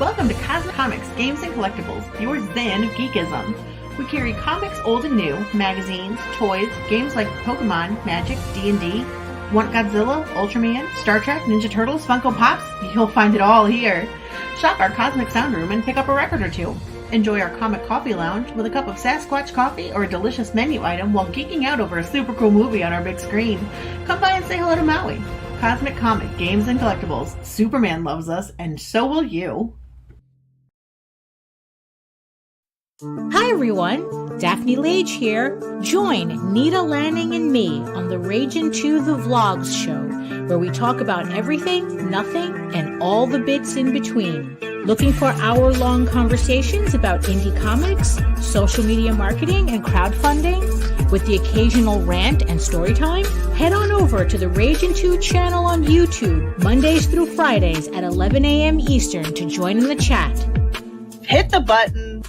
Welcome to Cosmic Comics, Games and Collectibles, your zen of geekism. We carry comics old and new, magazines, toys, games like Pokemon, Magic, D&D. Want Godzilla, Ultraman, Star Trek, Ninja Turtles, Funko Pops? You'll find it all here. Shop our Cosmic Sound Room and pick up a record or two. Enjoy our Comic Coffee Lounge with a cup of Sasquatch coffee or a delicious menu item while geeking out over a super cool movie on our big screen. Come by and say hello to Maui. Cosmic Comic, Games and Collectibles. Superman loves us, and so will you. Hi everyone, Daphne Lage here. Join Nita Lanning and me on the Ragin' 2 The Vlogs show, where we talk about everything, nothing, and all the bits in between. Looking for hour-long conversations about indie comics, social media marketing, and crowdfunding, with the occasional rant and story time? Head on over to the Ragin' 2 channel on YouTube, Mondays through Fridays at 11 a.m. Eastern to join in the chat. Hit the button.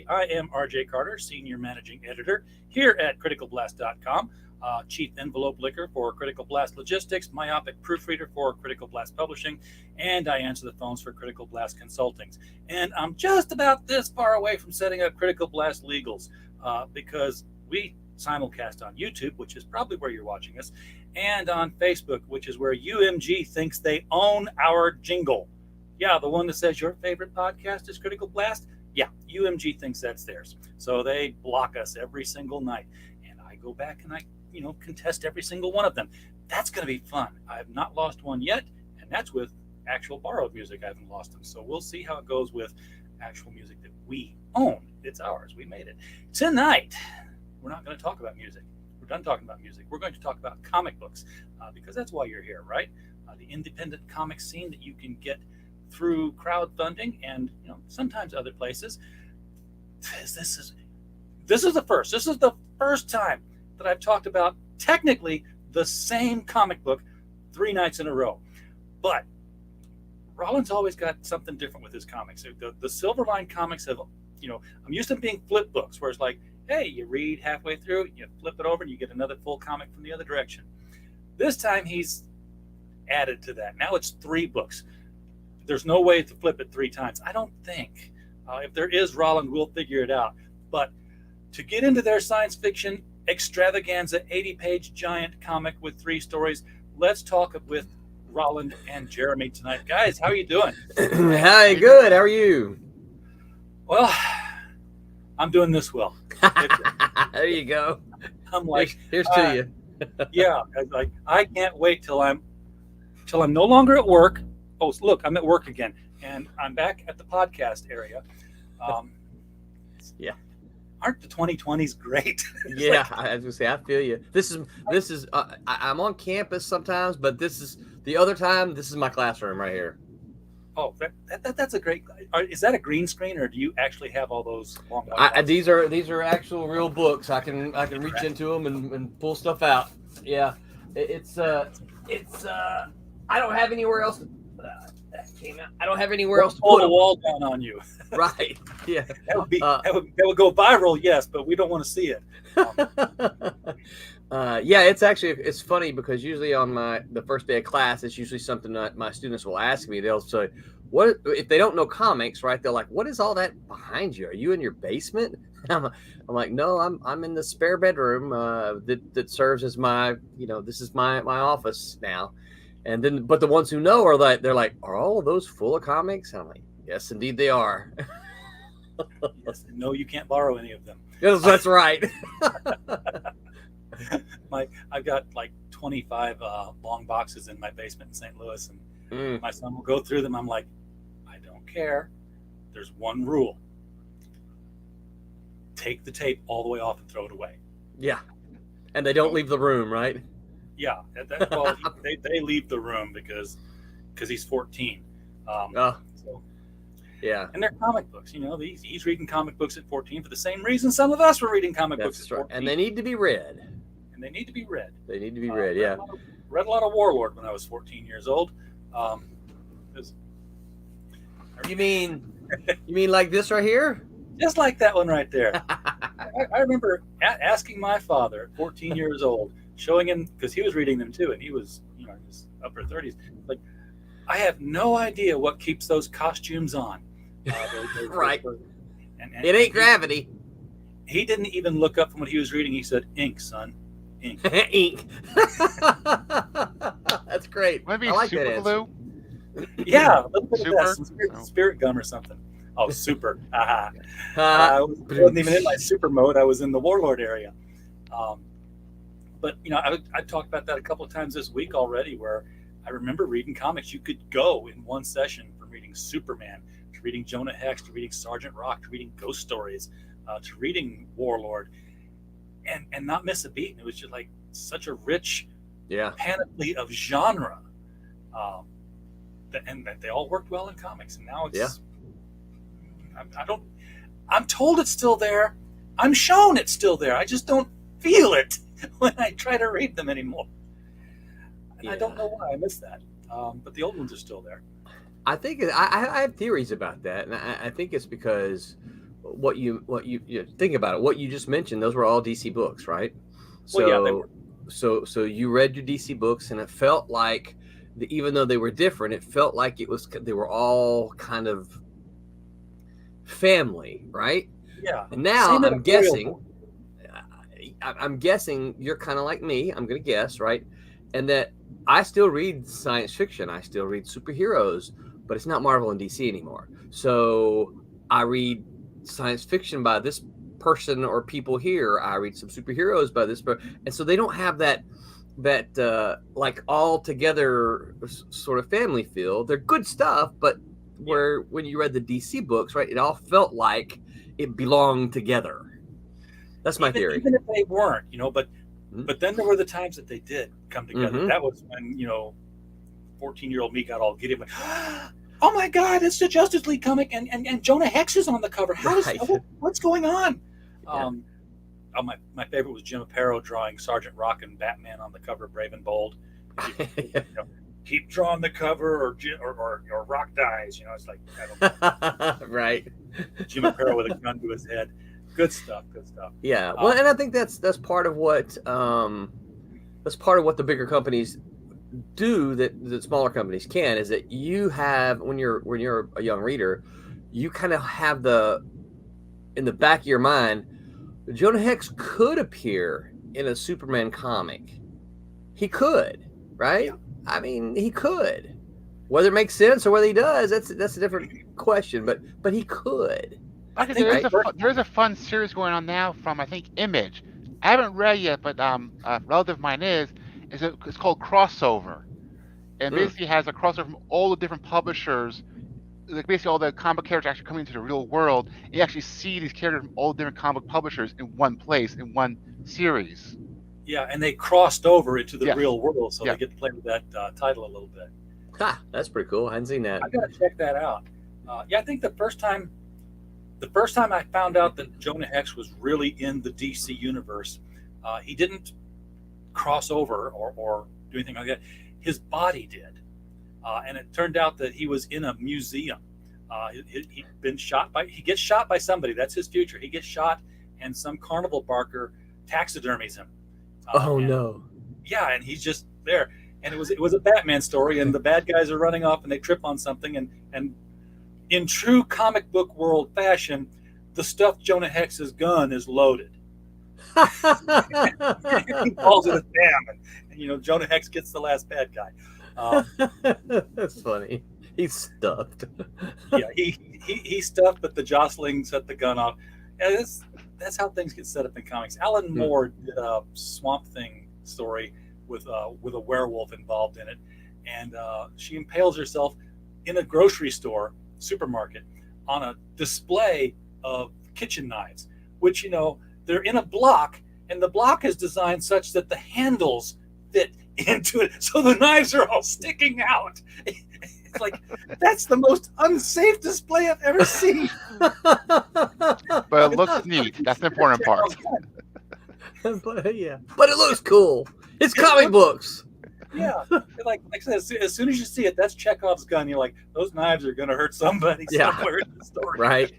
I am RJ Carter, Senior Managing Editor here at CriticalBlast.com, Chief Envelope Licker for Critical Blast Logistics, Myopic Proofreader for Critical Blast Publishing, and I answer the phones for Critical Blast Consultings. And I'm just about this far away from setting up Critical Blast Legals because we simulcast on YouTube, which is probably where you're watching us, and on Facebook, which is where UMG thinks they own our jingle. Yeah, the one that says your favorite podcast is Critical Blast. Yeah, UMG thinks that's theirs. So they block us every single night. And I go back and I, contest every single one of them. That's going to be fun. I have not lost one yet. And that's with actual borrowed music. I haven't lost them. So we'll see how it goes with actual music that we own. It's ours. We made it. Tonight, we're not going to talk about music. We're done talking about music. We're going to talk about comic books because that's why you're here, right? The independent comic scene that you can get through crowdfunding and sometimes other places. This is the first. This is the first time that I've talked about technically the same comic book 3 nights in a row. But Roland's always got something different with his comics. The Silverline comics have, I'm used to them being flip books where it's like, hey, you read halfway through, you flip it over and you get another full comic from the other direction. This time he's added to that. Now it's 3 books. There's no way to flip it 3 times. I don't think. If there is, Roland will figure it out. But to get into their science fiction extravaganza 80-page giant comic with 3 stories, let's talk with Roland and Jeremy tonight. Guys, how are you doing? Hi, good. How are you? Well, I'm doing this well. There you go. I'm like, here's to you. Yeah, I can't wait till I'm no longer at work. Oh, look, I'm at work again, and I'm back at the podcast area. Yeah. Aren't the 2020s great? Yeah, I was gonna say, I feel you. This is. I'm on campus sometimes, but this is the other time. This is my classroom right here. Oh, that's a great. Is that a green screen, or do you actually have all those long white These are actual real books. I can reach into them and pull stuff out. Yeah, it's I don't have anywhere else. That came out. I don't have anywhere else to pull put the them. wall down on you? Right. Yeah. That would be that would go viral, yes, but we don't want to see it. Yeah, it's funny because usually on the first day of class, it's usually something that my students will ask me. They'll say, "What if they don't know comics?" Right? They're like, "What is all that behind you? Are you in your basement?" I'm like, "No, I'm in the spare bedroom that serves as my this is my office now." And then, but the ones who know are like, they're like, "Are all of those full of comics?" And I'm like, "Yes, indeed they are." Yes, no, you can't borrow any of them. Yes, that's right. I've got like 25 long boxes in my basement in St. Louis, and my son will go through them. I'm like, I don't care. There's one rule: take the tape all the way off and throw it away. Yeah, and they don't leave the room, right? Yeah, well, they leave the room because he's 14. So, yeah, and they're comic books. He's reading comic books at 14 for the same reason some of us were reading comic books at 14. And they need to be read. They need to be read. They need to be read. Yeah. Read a lot of Warlord when I was 14 years old. You mean like this right here? Just like that one right there. I remember asking my father at 14 years old, showing him, because he was reading them too, and he was in his upper 30s. Like, I have no idea what keeps those costumes on. Right. And it ain't gravity. He didn't even look up from what he was reading. He said, "Ink, son. Ink." Ink. That's great. Maybe I like super that glue. Yeah, a little bit Super? of that. Some spirit gum or something. Oh, super. I wasn't even in my super mode. I was in the Warlord area. But I talked about that a couple of times this week already, where I remember reading comics. You could go in one session from reading Superman to reading Jonah Hex to reading Sergeant Rock to reading Ghost Stories to reading Warlord, and not miss a beat. And it was just like such a rich panoply of genre, and that they all worked well in comics. And now it's I'm told it's still there. I'm shown it's still there. I just don't feel it when I try to read them anymore. And I don't know why I miss that. But the old ones are still there. I think I have theories about that, and I think it's because what you think about it. What you just mentioned, those were all DC books, right? So, Well, yeah, they were. So you read your DC books, and it felt like, even though they were different, it felt like they were all kind of family, right? Yeah. And now I'm guessing you're kind of like me. I'm going to guess, right? And that I still read science fiction. I still read superheroes, but it's not Marvel and DC anymore. So I read science fiction by this person or people here. I read some superheroes by this person. And so they don't have that like all together sort of family feel. They're good stuff, but when you read the DC books, right, it all felt like it belonged together. That's my theory. Even if they weren't, but then there were the times that they did come together. Mm-hmm. That was when 14-year-old me got all giddy. I'm like, oh my God, it's the Justice League comic, and Jonah Hex is on the cover. What's going on? Yeah. My favorite was Jim Aparo drawing Sergeant Rock and Batman on the cover of Brave and Bold. Keep drawing the cover, or Rock dies. It's like, I don't know. Right. Jim Aparo with a gun to his head. Good stuff. Yeah. Well, and I think that's part of what the bigger companies do that smaller companies can, is that you have, when you're a young reader, you kind of have in the back of your mind, Jonah Hex could appear in a Superman comic. He could, right? Yeah. I mean, he could. Whether it makes sense or whether he does, that's a different question. But he could. There's a fun series going on now from, I think, Image. I haven't read yet, but a relative of mine it's called Crossover, and basically has a crossover from all the different publishers. Like basically all the comic characters actually coming into the real world. And you actually see these characters from all different comic publishers in one place, in one series. Yeah, and they crossed over into the real world, so they get to play with that title a little bit. Ha, that's pretty cool. I hadn't seen that. I got to check that out. Yeah, I think the first time I found out that Jonah Hex was really in the DC universe, he didn't cross over or do anything like that. His body did, and it turned out that he was in a museum. He'd been shot by. He gets shot by somebody. That's his future. He gets shot, and some carnival barker taxidermies him. Oh no! Yeah, and he's just there. And it was a Batman story, and the bad guys are running off, and they trip on something, and in true comic book world fashion, the stuffed Jonah Hex's gun is loaded. He calls it a dam, and Jonah Hex gets the last bad guy. That's funny. He's stuffed. Yeah, he's stuffed, but the jostling set the gun off. Yeah, that's how things get set up in comics. Alan Moore did a Swamp Thing story with a werewolf involved in it, and she impales herself in a grocery store supermarket on a display of kitchen knives, which they're in a block, and the block is designed such that the handles fit into it, so the knives are all sticking out. It's like, that's the most unsafe display I've ever seen. But it looks neat. That's the important part. Yeah, but it looks cool. It's comic books. Yeah, like I said, as soon as you see it, that's Chekhov's gun. You're like, those knives are going to hurt somebody somewhere in the story. Right.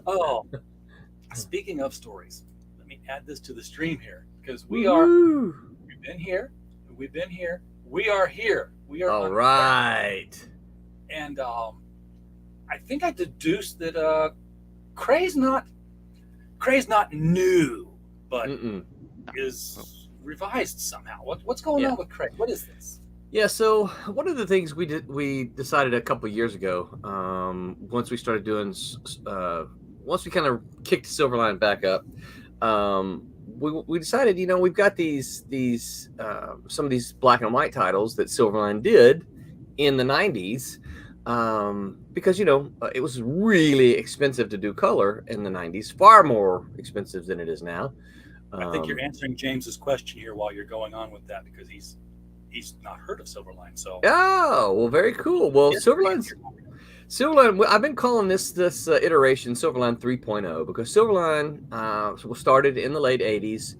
Oh, speaking of stories, let me add this to the stream here, because we've been here, we are here. We are all right. And I think I deduced that KREY's not new, but is revised somehow. What's going on with KREY? What is this? Yeah, so one of the things we decided a couple of years ago, once we started doing, once we kind of kicked Silverline back up, we decided, we've got these some of these black and white titles that Silverline did in the 90s, because it was really expensive to do color in the 90s, far more expensive than it is now. I think you're answering James's question here while you're going on with that, because he's not heard of Silverline. So well, very cool. Well, Silverline, I've been calling this iteration Silverline 3.0, because Silverline was started in the late 80s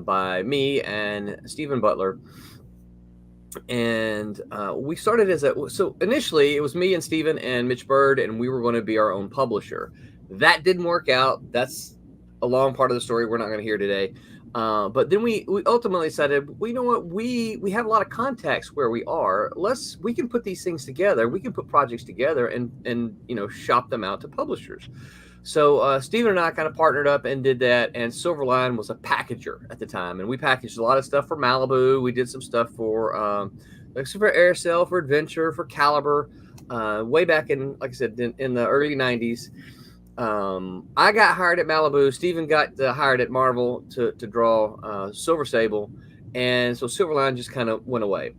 by me and Stephen Butler. And we started so initially it was me and Stephen and Mitch Bird, and we were going to be our own publisher. That didn't work out. That's a long part of the story we're not going to hear today. But then we ultimately decided, well, you know what? We have a lot of contacts where we are. We can put these things together. We can put projects together and shop them out to publishers. So Stephen and I kind of partnered up and did that. And Silverline was a packager at the time, and we packaged a lot of stuff for Malibu. We did some stuff for Aircel, for Adventure, for Caliber, way back in, like I said, in the early 90s. I got hired at Malibu. Stephen got hired at Marvel to draw Silver Sable, and so Silverline just kind of went away.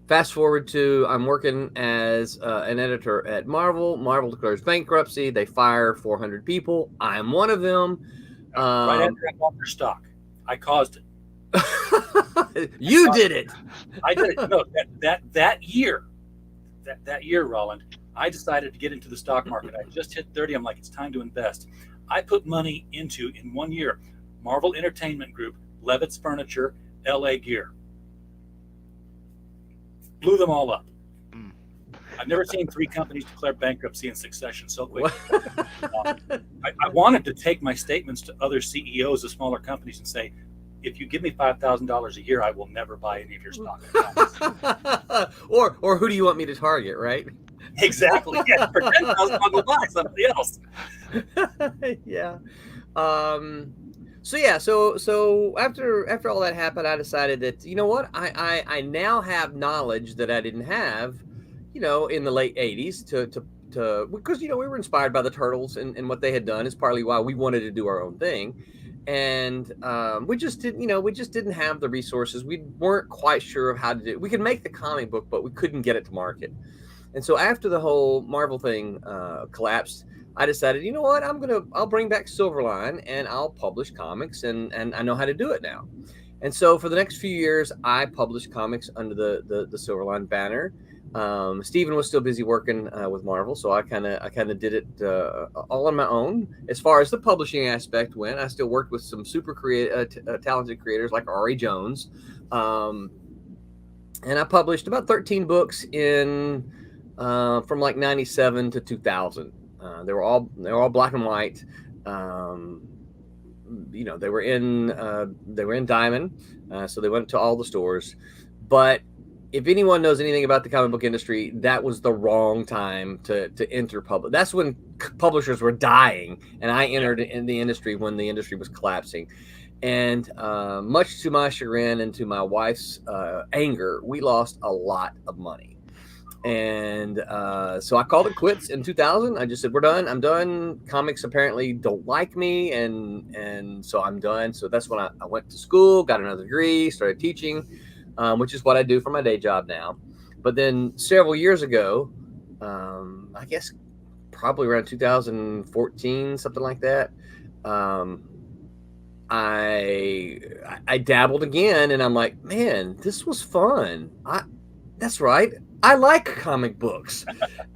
Fast forward to, I'm working as an editor at Marvel. Marvel declares bankruptcy. They fire 400 people. I am one of them. Right after I bought their stock, I caused it. You did it. I did it. No, that year, Roland, I decided to get into the stock market. I just hit 30. I'm like, it's time to invest. I put money into, in 1 year, Marvel Entertainment Group, Levitt's Furniture, LA Gear. Blew them all up. I've never seen 3 companies declare bankruptcy in succession so quick. I wanted to take my statements to other CEOs of smaller companies and say, if you give me $5,000 a year, I will never buy any of your stock. or who do you want me to target, right? Exactly. Yeah. For $10,000, I'll go buy somebody else. Yeah. So after all that happened, I decided that, you know what, I now have knowledge that I didn't have, in the late 80s because, we were inspired by the Turtles and what they had done is partly why we wanted to do our own thing. And we just didn't have the resources. We weren't quite sure of how to do it. We could make the comic book, but we couldn't get it to market. And so after the whole Marvel thing collapsed, I decided, you know what, I'll bring back Silverline and I'll publish comics, and I know how to do it now. And so for the next few years, I published comics under the Silverline banner. Steven was still busy working with Marvel, so I kind of did it all on my own. As far as the publishing aspect went, I still worked with some super talented creators like R.A. Jones, and I published about 13 books in from like 97 to 2000. They were all black and white. They were in Diamond, so they went to all the stores. But if anyone knows anything about the comic book industry, that was the wrong time to enter public. That's when publishers were dying, and I entered in the industry when the industry was collapsing. And much to my chagrin and to my wife's anger, we lost a lot of money. And so I called it quits in 2000. I just said, we're done. I'm done. Comics apparently don't like me. And so I'm done. So that's when I went to school, got another degree, started teaching, which is what I do for my day job now. But then several years ago, I guess probably around 2014, something like that, I dabbled again, and I'm like, man, this was fun. That's right. I like comic books.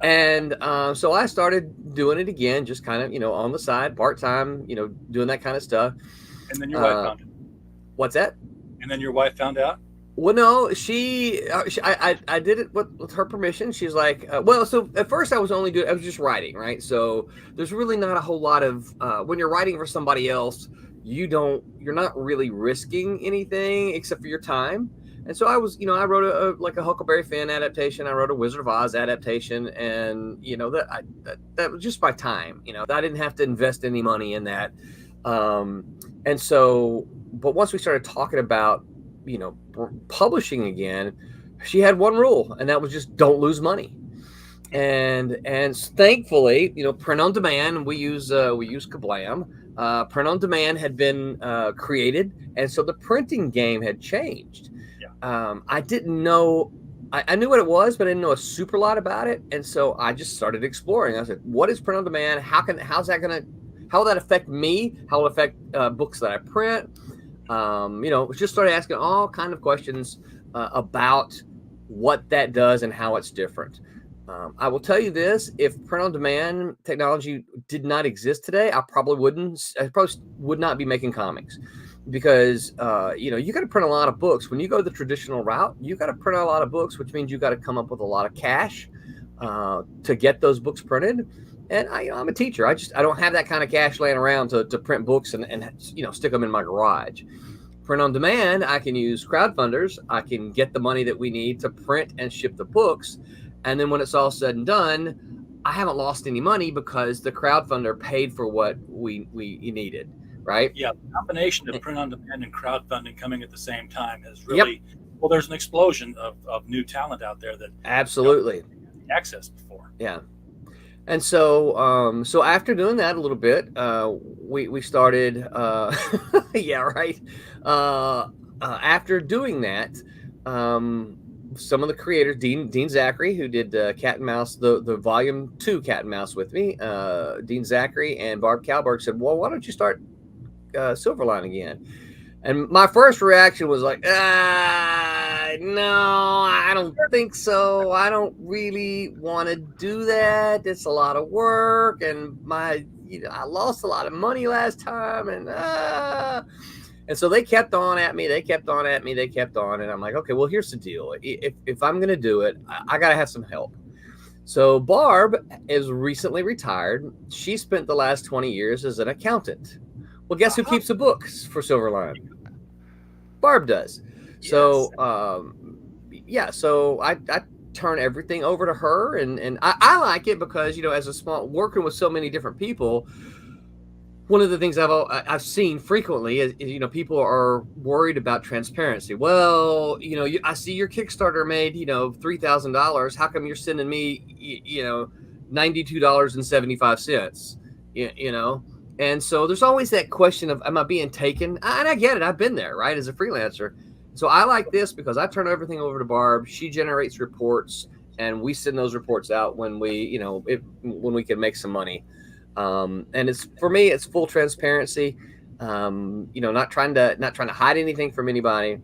And so I started doing it again, just kind of, on the side, part-time, doing that kind of stuff. And then your wife found it. What's that? And then your wife found out? Well, no, I did it with her permission. She's like, so at first I was just writing, right? So there's really not a whole lot of, when you're writing for somebody else, you're not really risking anything except for your time. And so I was, I wrote a Huckleberry Finn adaptation. I wrote a Wizard of Oz adaptation, and that was just my time. I didn't have to invest any money in that. And so, but once we started talking about, publishing again, she had one rule, and that was just don't lose money. And thankfully, print on demand, we use Kablam. Print on demand had been created, and so the printing game had changed. I didn't know, I knew what it was, but I didn't know a super lot about it. And so I just started exploring. I said, what is print on demand? How will that affect me? How will it affect books that I print? Just started asking all kind of questions about what that does and how it's different. I will tell you this, if print on demand technology did not exist today, I probably would not be making comics. Because you got to print a lot of books. When you go the traditional route, you got to print a lot of books, which means you got to come up with a lot of cash to get those books printed. And I'm a teacher. I don't have that kind of cash laying around to print books and stick them in my garage. Print on demand, I can use crowdfunders. I can get the money that we need to print and ship the books. And then when it's all said and done, I haven't lost any money because the crowdfunder paid for what we needed. Right? Yeah, the combination of print on demand and crowdfunding coming at the same time has really, well, there's an explosion of new talent out there that absolutely access before. Yeah. And so so after doing that a little bit, we started yeah, right. After doing that, some of the creators, Dean Zachary, who did Cat and Mouse, the volume 2 Cat and Mouse with me, Dean Zachary and Barb Kalberg said, well, why don't you start Silverline again? And my first reaction was like, no, I don't think so. I don't really want to do that. It's a lot of work, and I lost a lot of money last time, and so they kept on at me. And I'm like, okay, well, here's the deal. If I'm going to do it, I got to have some help. So Barb is recently retired. She spent the last 20 years as an accountant. Well, guess who keeps the books for Silverline? Barb does. Yes. So, so I turn everything over to her, and I like it because, as working with so many different people, one of the things I've seen frequently is people are worried about transparency. Well, I see your Kickstarter made, $3,000. How come you're sending me, $92.75? And so there's always that question of, am I being taken? And I get it. I've been there, right, as a freelancer. So I like this because I turn everything over to Barb. She generates reports, and we send those reports out when we, when we can make some money. And for me, it's full transparency. Not trying to hide anything from anybody.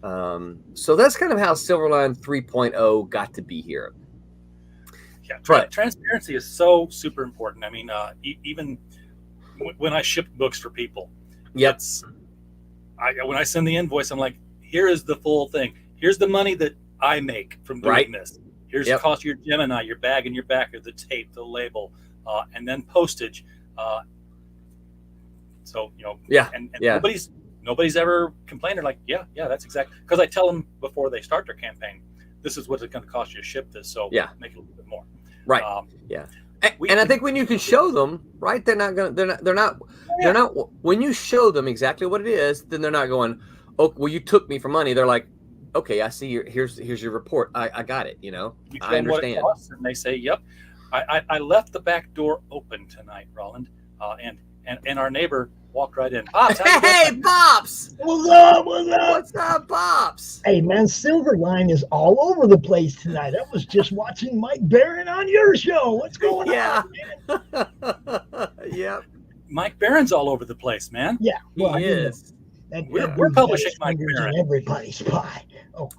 So that's kind of how Silverline 3.0 got to be here. Yeah, But- transparency is so super important. I mean, even when I ship books for people, Yep. When I send the invoice, I'm like, here is the full thing. Here's the money that I make from doing Right. this. Here's Yep. the cost of your Gemini, your bag and your backer, the tape, the label, and then postage. So Yeah. and Yeah. nobody's ever complained. They're like, yeah, that's exactly, because I tell them before they start their campaign, this is what it's going to cost you to ship this. So Yeah. make it a little bit more. Right. Yeah. And I think when you can show them, right, they're not when you show them exactly what it is, then they're not going, oh, well, you took me for money. They're like, okay, I see here's your report. I got it. You tell I them what it understand. costs, and they say, yep. I left the back door open tonight, Roland, and our neighbor walked right in. Pops, how you doing? Hey, Pops! What's up? What's up? What's up, Pops? Hey, man, Silverline is all over the place tonight. I was just watching Mike Barron on your show. What's going Yeah. on, man? Yep. Mike Barron's all over the place, man. Yeah, well, He is. We're dude's publishing got his Mike fingers in Barron. everybody's pie. Oh,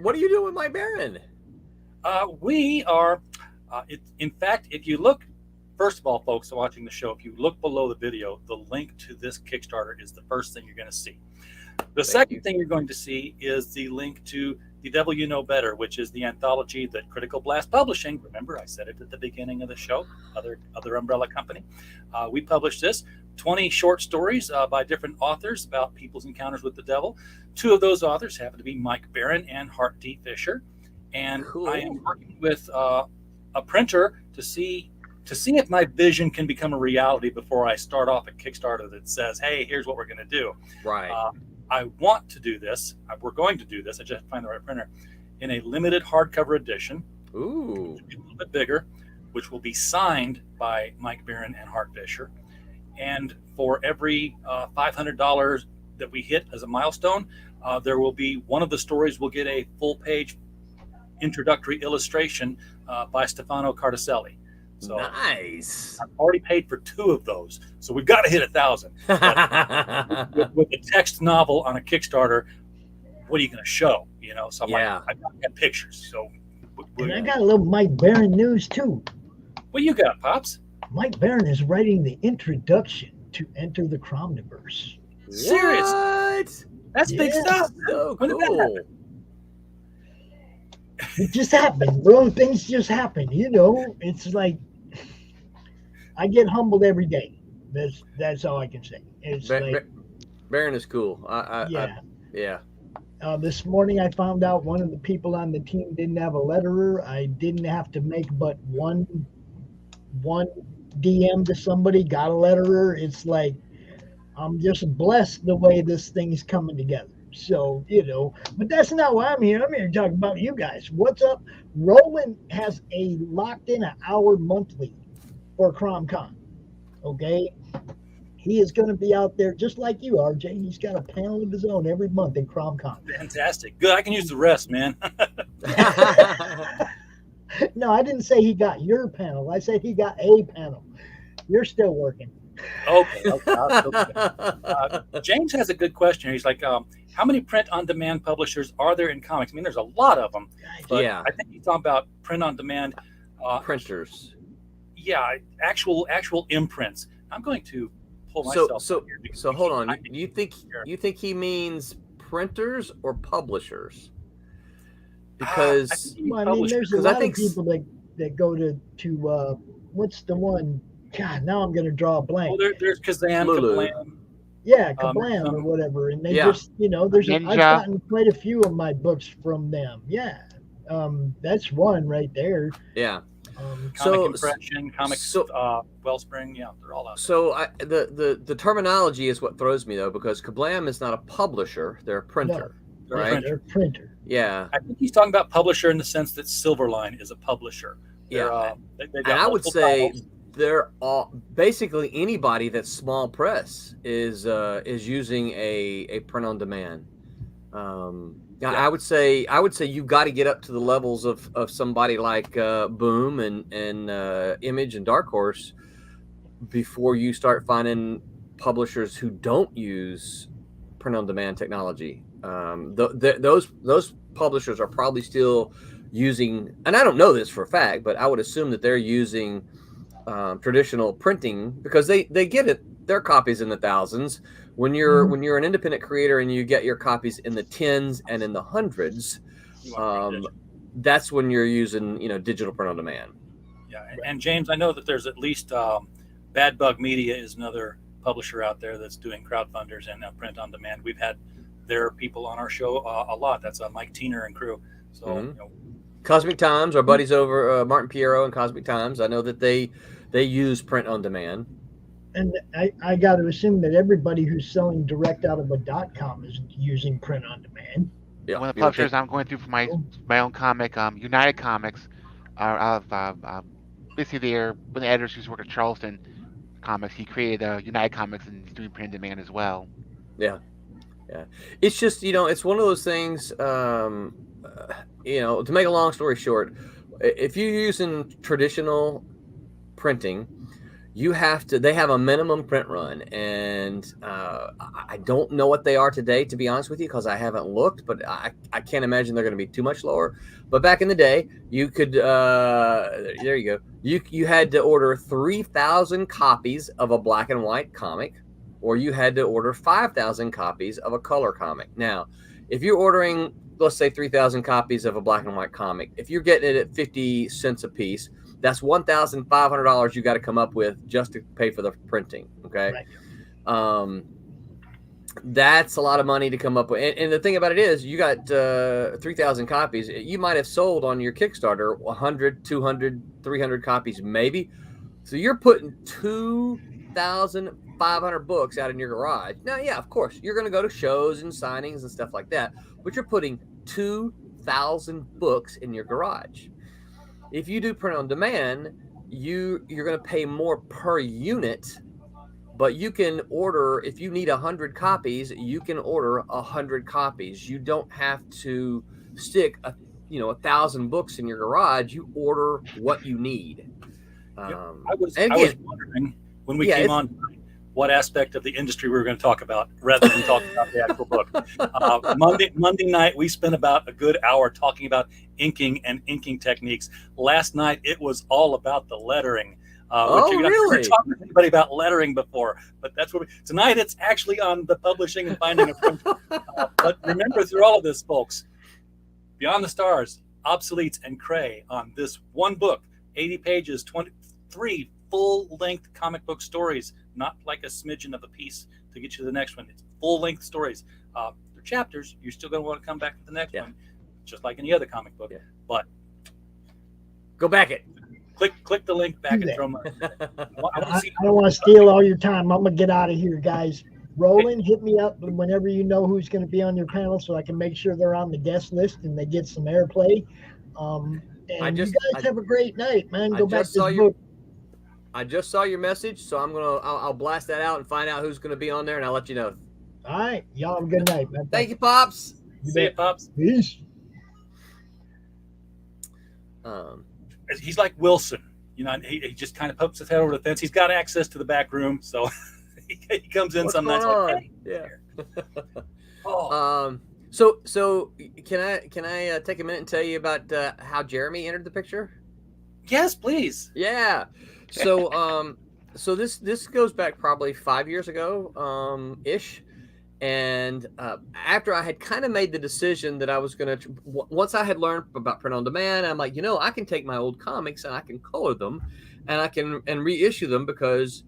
What are you doing with my Baron? We are, in fact, if you look, first of all, folks watching the show, if you look below the video, the link to this Kickstarter is the first thing you're going to see. The second thing you're going to see is the link to The Devil You Know Better, which is the anthology that Critical Blast Publishing, remember I said it at the beginning of the show, other umbrella company. We published this, 20 short stories by different authors about people's encounters with the devil. Two of those authors happen to be Mike Barron and Hart D. Fisher. And Cool. I am working with a printer to see if my vision can become a reality before I start off a Kickstarter that says, hey, here's what we're going to do. Right. I want to do this. We're going to do this. I just have to find the right printer in a limited hardcover edition. Ooh. Which will be a little bit bigger, which will be signed by Mike Barron and Hart Fisher. And for every $500 that we hit as a milestone, there will be one of the stories will get a full page introductory illustration by Stefano Cardacelli. So Nice. I've already paid for 2 of those, so we've got to hit 1,000. With a text novel on a Kickstarter, what are you going to show? So I'm Yeah. like, I've got pictures. So, and I got a little Mike Barron news, too. what you got, Pops? Mike Barron is writing the introduction to Enter the Cromniverse. Serious? What? That's big Yeah. stuff. So When did that cool. happen? It just happened, bro. Things just happen. It's like I get humbled every day. That's all I can say. It's like, Baron is cool. yeah. Yeah. This morning I found out one of the people on the team didn't have a letterer. I didn't have to make but one DM to somebody, got a letterer. It's like I'm just blessed the way this thing's coming together. So, but that's not why I'm here. I'm here to talk about you guys. What's up? Roland has a locked in an hour monthly for CromCon. Okay? He is going to be out there just like you, RJ. He's got a panel of his own every month in CromCon. Fantastic. Good. I can use the rest, man. No, I didn't say he got your panel. I said he got a panel. You're still working. Okay. James has a good question. He's like, how many print-on-demand publishers are there in comics? I mean, there's a lot of them. But Yeah. I think he's talking about print-on-demand. Printers. Yeah, actual imprints. I'm going to pull myself up here because So hold on. I- You think he means printers or publishers? I Because think he means Well, I mean, publishers. there's a 'Cause I lot of think people that go to what's the one? God, now I'm going to draw a blank. Well, there's Kazam, Lulu. Kablam. Yeah, Kablam or some- whatever. And they Yeah. just, there's I've Ninja. gotten quite a few of my books from them. Yeah. That's one right there. yeah. Comic So- Impression, Comic so- Wellspring. Yeah, they're all out there. So the terminology is what throws me though, because Kablam is not a publisher; they're a printer, They're a right? printer. They're a printer. Yeah. I think he's talking about publisher in the sense that Silverline is a publisher. They're, Yeah. they've got And I would multiple say titles. they're all basically anybody that's small press is using a print on demand. Yeah. I would say you've got to get up to the levels of somebody like Boom and Image and Dark Horse before you start finding publishers who don't use print-on-demand technology. Those publishers are probably still using, and I don't know this for a fact, but I would assume that they're using traditional printing because they get it. Their copies in the thousands. When you're an independent creator and you get your copies in the tens and in the hundreds, that's when you're using digital print on demand. Yeah, and James, I know that there's at least Bad Bug Media is another publisher out there that's doing crowdfunders and print on demand. We've had their people on our show a lot. That's Mike Tiener and crew. So Cosmic Times, our buddies over Martin Piero and Cosmic Times, I know that they use print on demand. And I got to assume that everybody who's selling direct out of a .com is using print on demand. Yeah, one of the publishers I'm going through for my own comic, United Comics, are out of basically one of the editors who's working at Charleston Comics. He created United Comics and he's doing print on demand as well. Yeah. It's just it's one of those things. To make a long story short, if you're using traditional printing, they have a minimum print run, and I don't know what they are today, to be honest with you, because I haven't looked, but I can't imagine they're going to be too much lower. But back in the day, you could there you go, you had to order 3,000 copies of a black and white comic, or you had to order 5,000 copies of a color comic. Now, if you're ordering, let's say 3,000 copies of a black and white comic, if you're getting it at 50 cents a piece, that's $1,500 you got to come up with just to pay for the printing. Okay. Right. That's a lot of money to come up with. And the thing about it is, you got 3,000 copies. You might have sold on your Kickstarter 100, 200, 300 copies, maybe. So you're putting 2,500 books out in your garage. Now, yeah, of course, you're going to go to shows and signings and stuff like that, but you're putting 2,000 books in your garage. If you do print on demand, you're going to pay more per unit, but you can order, if you need 100 copies, you can order 100 copies. You don't have to stick 1,000 books in your garage. You order what you need. I was wondering when we came on what aspect of the industry we were going to talk about rather than talking about the actual book. Monday night, we spent about a good hour talking about inking and inking techniques. Last night, it was all about the lettering. Really? Never talked to anybody about lettering before, but that's what tonight it's actually on the publishing and finding a print. But remember, through all of this, folks, Beyond the Stars, Obsoletes, and KREY on this one book, 80 pages, 23 full-length comic book stories, not like a smidgen of a piece to get you to the next one. It's full-length stories. They're chapters. You're still going to want to come back to the next one, just like any other comic book. Yeah. But go back it. Click the link back and throw my. I don't want to steal all your time. I'm going to get out of here, guys. Roland, hit me up whenever you know who's going to be on your panel so I can make sure they're on the guest list and they get some airplay. And you guys have a great night, man. Go back to this book. I just saw your message, so I'll blast that out and find out who's going to be on there, and I'll let you know. All right. Y'all have a good night, man. Thank you, Pops. See you, Pops. Peace. He's like Wilson. He just kind of pokes his head over the fence. He's got access to the back room, so he comes in some nights. Like, hey, yeah. So can I take a minute and tell you about how Jeremy entered the picture? Yes, please. Yeah. So this goes back probably 5 years ago, ish. And after I had kind of made the decision that I was going to, once I had learned about print on demand, I'm like, I can take my old comics and I can color them and I can reissue them, because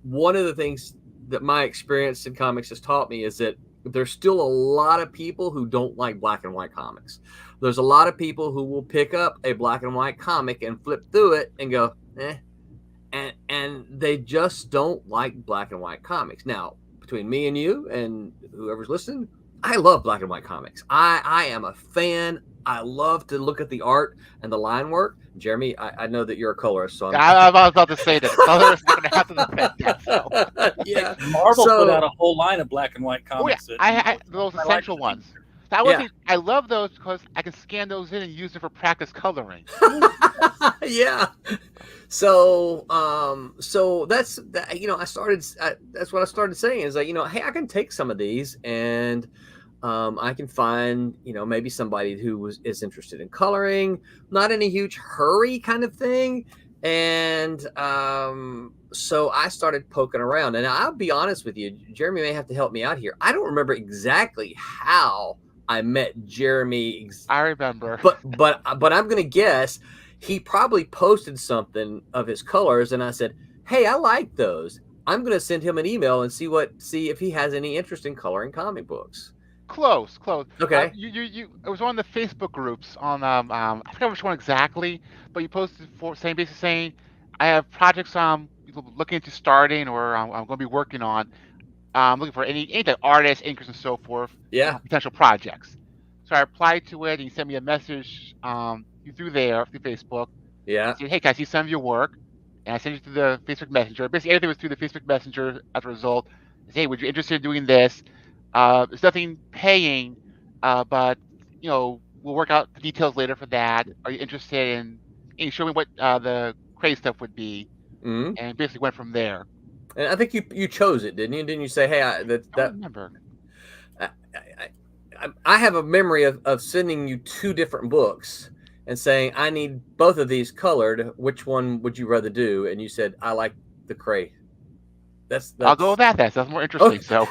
one of the things that my experience in comics has taught me is that there's still a lot of people who don't like black and white comics. There's a lot of people who will pick up a black and white comic and flip through it and go, and they just don't like black and white comics. Now, between me and you and whoever's listening, I love black and white comics. I am a fan. I love to look at the art and the line work. Jeremy, I know that you're a colorist, so I was about to say that colorist is going to have to defend that. So. Yeah, Marvel put out a whole line of black and white comics. I those essential ones. So I would Yeah. say I love those because I can scan those in and use them for practice coloring. Yeah. So, so that's that. That's what I started saying is like, hey, I can take some of these and I can find, maybe somebody who is interested in coloring, not in a huge hurry kind of thing. And so I started poking around, and I'll be honest with you, Jeremy may have to help me out here. I don't remember exactly how I met Jeremy, I remember. but I'm gonna guess he probably posted something of his colors, and I said, "Hey, I like those. I'm gonna send him an email and see if he has any interest in coloring comic books." Close, close. Okay. It was on the Facebook groups on I forget which one exactly, but you posted for basically saying, I have projects looking into starting or I'm going to be working on. Looking for anything artists, inkers, and so forth. Yeah. Potential projects. So I replied to it, and you sent me a message through Facebook. Yeah. Said, hey, can I see some of your work? And I sent it through the Facebook Messenger. Basically, everything was through the Facebook Messenger as a result. I said, hey, would you be interested in doing this? There's nothing paying, but we'll work out the details later for that. Are you interested in show me what the KREY stuff would be? Mm-hmm. And basically went from there. And I think you chose it, didn't you? Didn't you say, hey, I don't remember. I have a memory of sending you 2 different books and saying, I need both of these colored. Which one would you rather do? And you said, I like the KREY. I'll go with that. That's more interesting. So,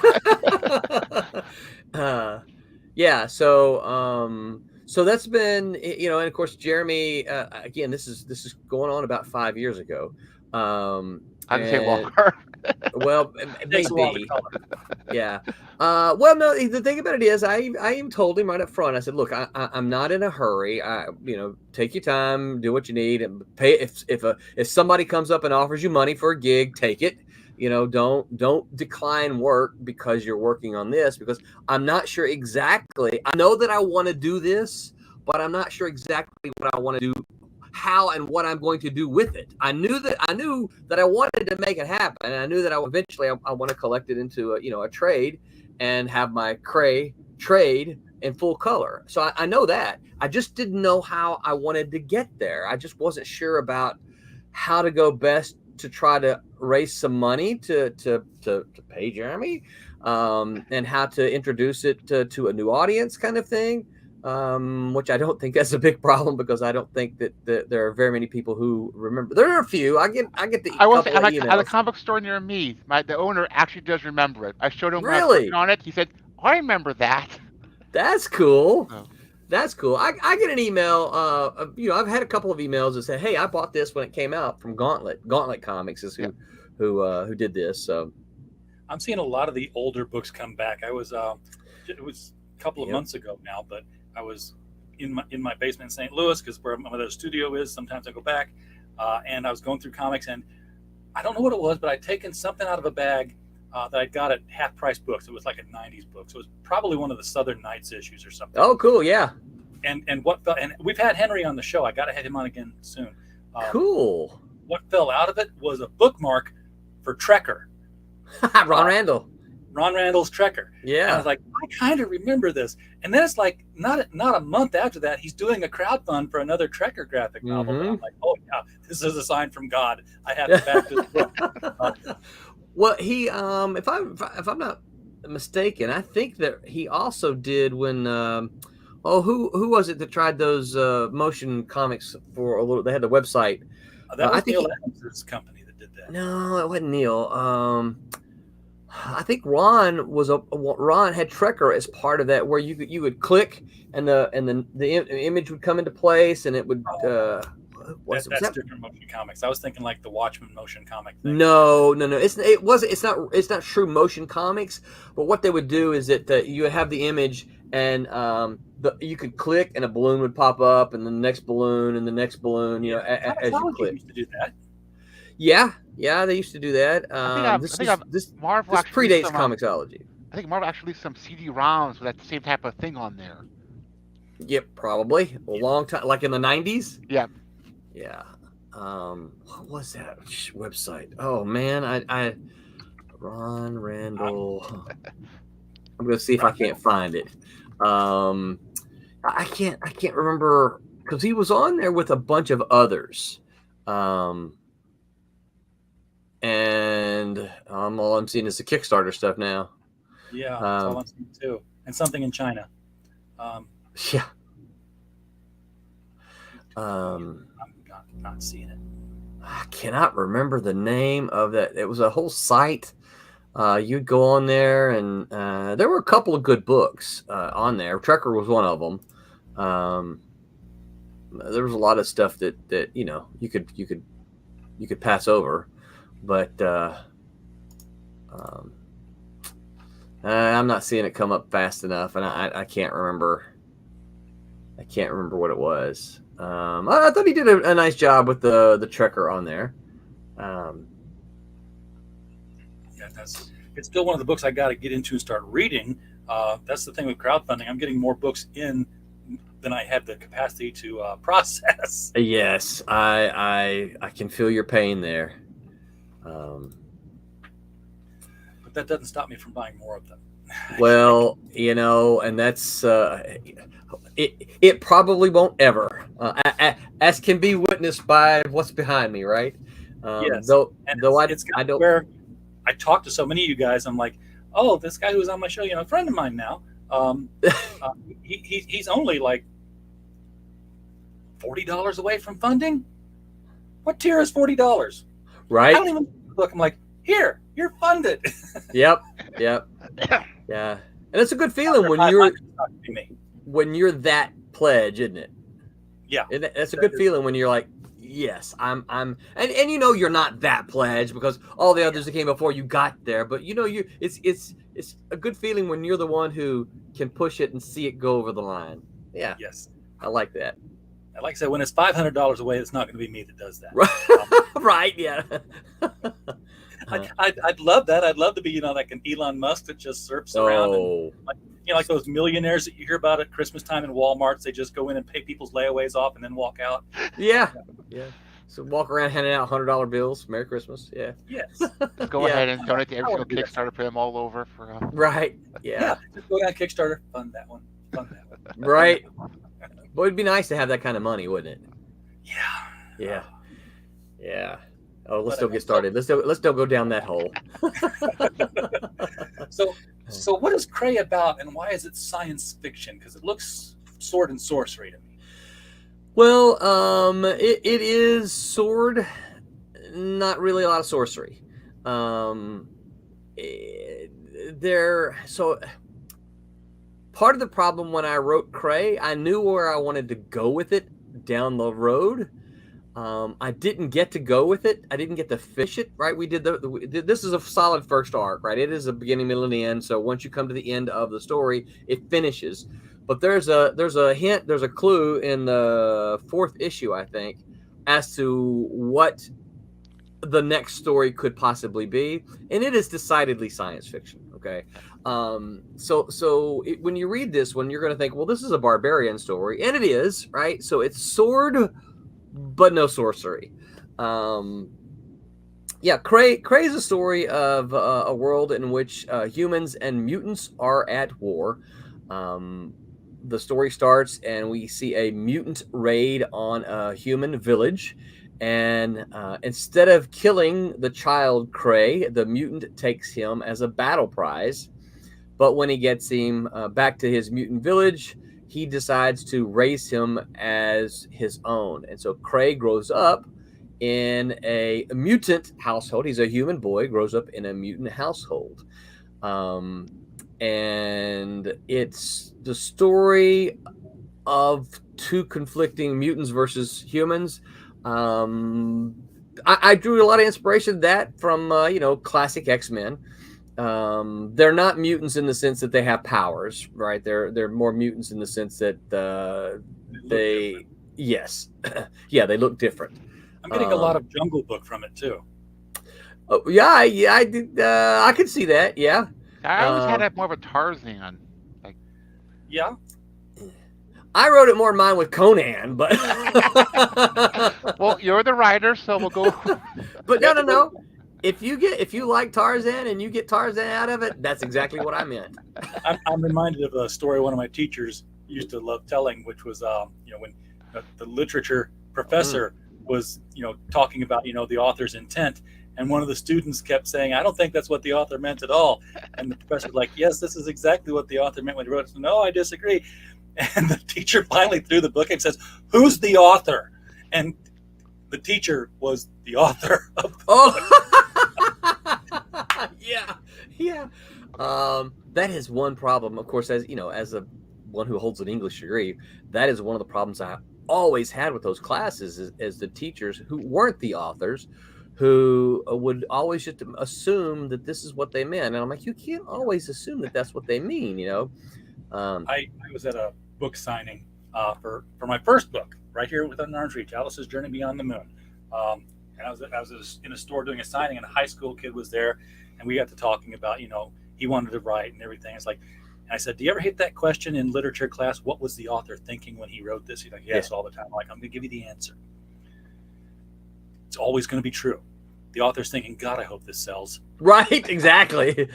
yeah. So that's been, and of course, Jeremy. Again, this is going on about 5 years ago. I can say longer. Well, maybe. Yeah. Well, no. The thing about it is, I even told him right up front. I said, "Look, I'm not in a hurry. Take your time, do what you need, and pay. If somebody comes up and offers you money for a gig, take it. Don't decline work because you're working on this. Because I'm not sure exactly. I know that I want to do this, but I'm not sure exactly what I want to do." How and what I'm going to do with it. I knew that I wanted to make it happen, and I knew that I want to collect it into a trade and have my KREY trade in full color. So I know that. I just didn't know how I wanted to get there. I just wasn't sure about how to go best to try to raise some money to pay Jeremy, and how to introduce it to a new audience kind of thing. Which I don't think that's a big problem because I don't think that there are very many people who remember. There are a few. I get the. I will say, couple of at the emails. comic book store near me, the owner actually does remember it. I showed him Really? on it. He said, "Oh, I remember that." That's cool. Oh. That's cool. I get an email. I've had a couple of emails that say, "Hey, I bought this when it came out from Gauntlet. Gauntlet Comics is who did this." So I'm seeing a lot of the older books come back. It was a couple of months ago now, but I was in my basement in St. Louis because where my mother's studio is. Sometimes I go back, and I was going through comics, and I don't know what it was, but I'd taken something out of a bag that I got at half price books. It was like a 90s book, so it was probably one of the Southern Nights issues or something. Oh, cool, yeah. And we've had Henry on the show. I got to have him on again soon. Cool. What fell out of it was a bookmark for Trekker. Ron Randall. Ron Randall's Trekker. Yeah. And I was like, I kind of remember this. And then it's like not a month after that, he's doing a crowdfund for another Trekker graphic novel. And I'm like, oh yeah, this is a sign from God. I have to back this book. Well, he if I'm not mistaken, I think that he also did when who was it that tried those motion comics for a little? They had the website. That was Neil Adams' company that did that. No, it wasn't Neil. I think Ron had Trekker as part of that, where you would click and the image would come into place and it would. That's different motion comics. I was thinking like the Watchmen motion comic thing. No. It's not true motion comics. But what they would do is that you would have the image and you could click and a balloon would pop up and the next balloon and the next balloon. As you click. Used to do that. Yeah, they used to do that. This predates Comixology. I think Marvel actually released some CD-ROMs with that same type of thing on there. Yep, probably a long time, like in the 90s. Yeah. Yeah. What was that website? Oh man, I Ron Randall. I'm gonna see if I can't find it. I can't remember because he was on there with a bunch of others. And all I'm seeing is the Kickstarter stuff now. Yeah, that's all I'm seeing too. And something in China. Yeah. I'm not seeing it. I cannot remember the name of that. It was a whole site. You'd go on there, and there were a couple of good books on there. Trekker was one of them. There was a lot of stuff that you could pass over, but I'm not seeing it come up fast enough, and I can't remember. I can't remember what it was. I thought he did a nice job with the Trekker on there. Yeah, it's still one of the books I got to get into and start reading. That's the thing with crowdfunding. I'm getting more books in than I have the capacity to process. Yes, I can feel your pain there. But that doesn't stop me from buying more of them. Well, and that's it probably won't ever, as can be witnessed by what's behind me, right? Yes. Though I don't. Where I talk to so many of you guys, I'm like, oh, this guy who's on my show, a friend of mine now. He's only like $40 away from funding. What tier is $40? Right. I don't even look. I'm like, here, you're funded. Yep. Yeah. And it's a good feeling when you're that pledge, isn't it? Yeah. That's a good feeling when you're like, yes, I'm and you're not that pledge because all the others that came before you got there, but it's a good feeling when you're the one who can push it and see it go over the line. Yeah. Yes. I like that. And like I said, when it's $500 away, it's not going to be me that does that. Right. Yeah. I'd love that. I'd love to be, like an Elon Musk that just surfs around. And, like those millionaires that you hear about at Christmas time in Walmarts. They just go in and pay people's layaways off and then walk out. Yeah. So walk around handing out $100 bills. Merry Christmas. Yeah. Yes. Just go ahead and donate to every single Kickstarter, put them all over for. Right. Yeah. Just go down Kickstarter, fund that one. Right. But it'd be nice to have that kind of money, wouldn't it? Yeah. Yeah. Oh, let's still get started. Let's still go down that hole. So what is KREY about, and why is it science fiction? Because it looks sword and sorcery to me. Well, it is sword, not really a lot of sorcery. So part of the problem when I wrote KREY, I knew where I wanted to go with it down the road. I didn't get to go with it. I didn't get to fish it, right? We did this is a solid first arc, right? It is a beginning, middle, and the end. So once you come to the end of the story, it finishes. But there's a hint, there's a clue in the 4th issue, I think, as to what the next story could possibly be, and it is decidedly science fiction. Okay, when you read this one, you're going to think, well, this is a barbarian story, and it is, right? So it's sword, but no sorcery. KREY is a story of a world in which humans and mutants are at war. The story starts, and we see a mutant raid on a human village. And instead of killing the child KREY, the mutant takes him as a battle prize. But when he gets him back to his mutant village, he decides to raise him as his own. And so KREY grows up in a mutant household. He's a human boy, grows up in a mutant household. And it's the story of two conflicting mutants versus humans. I drew a lot of inspiration from classic X-Men. They're not mutants in the sense that they have powers, right? They're more mutants in the sense that they look different. I'm getting a lot of Jungle Book from it too. Oh, I did. I could see that. Yeah. I always had more of a Tarzan. Yeah. I wrote it more in mine with Conan, but well, you're the writer, so we'll go. But no. if you like Tarzan and you get Tarzan out of it, that's exactly what I meant. I'm reminded of a story one of my teachers used to love telling, which was when the literature professor was talking about the author's intent, and one of the students kept saying, "I don't think that's what the author meant at all," and the professor was like, "Yes, this is exactly what the author meant when he wrote it." "No, I disagree." And the teacher finally threw the book and says, "Who's the author?" And the teacher was the author of the book. Yeah. That is one problem, of course, as a one who holds an English degree. That is one of the problems I always had with those classes is the teachers who weren't the authors, who would always just assume that this is what they meant. And I'm like, you can't always assume that that's what they mean, I was at a book signing for my first book right here within Arm's Reach, Alice's Journey Beyond the Moon. And I was in a store doing a signing, and a high school kid was there, and we got to talking about, he wanted to write and everything. It's like, and I said, "Do you ever hit that question in literature class? What was the author thinking when he wrote this?" He's like, "Yes, all the time." I'm like, "I'm going to give you the answer. It's always going to be true. The author's thinking, God, I hope this sells." Right, exactly.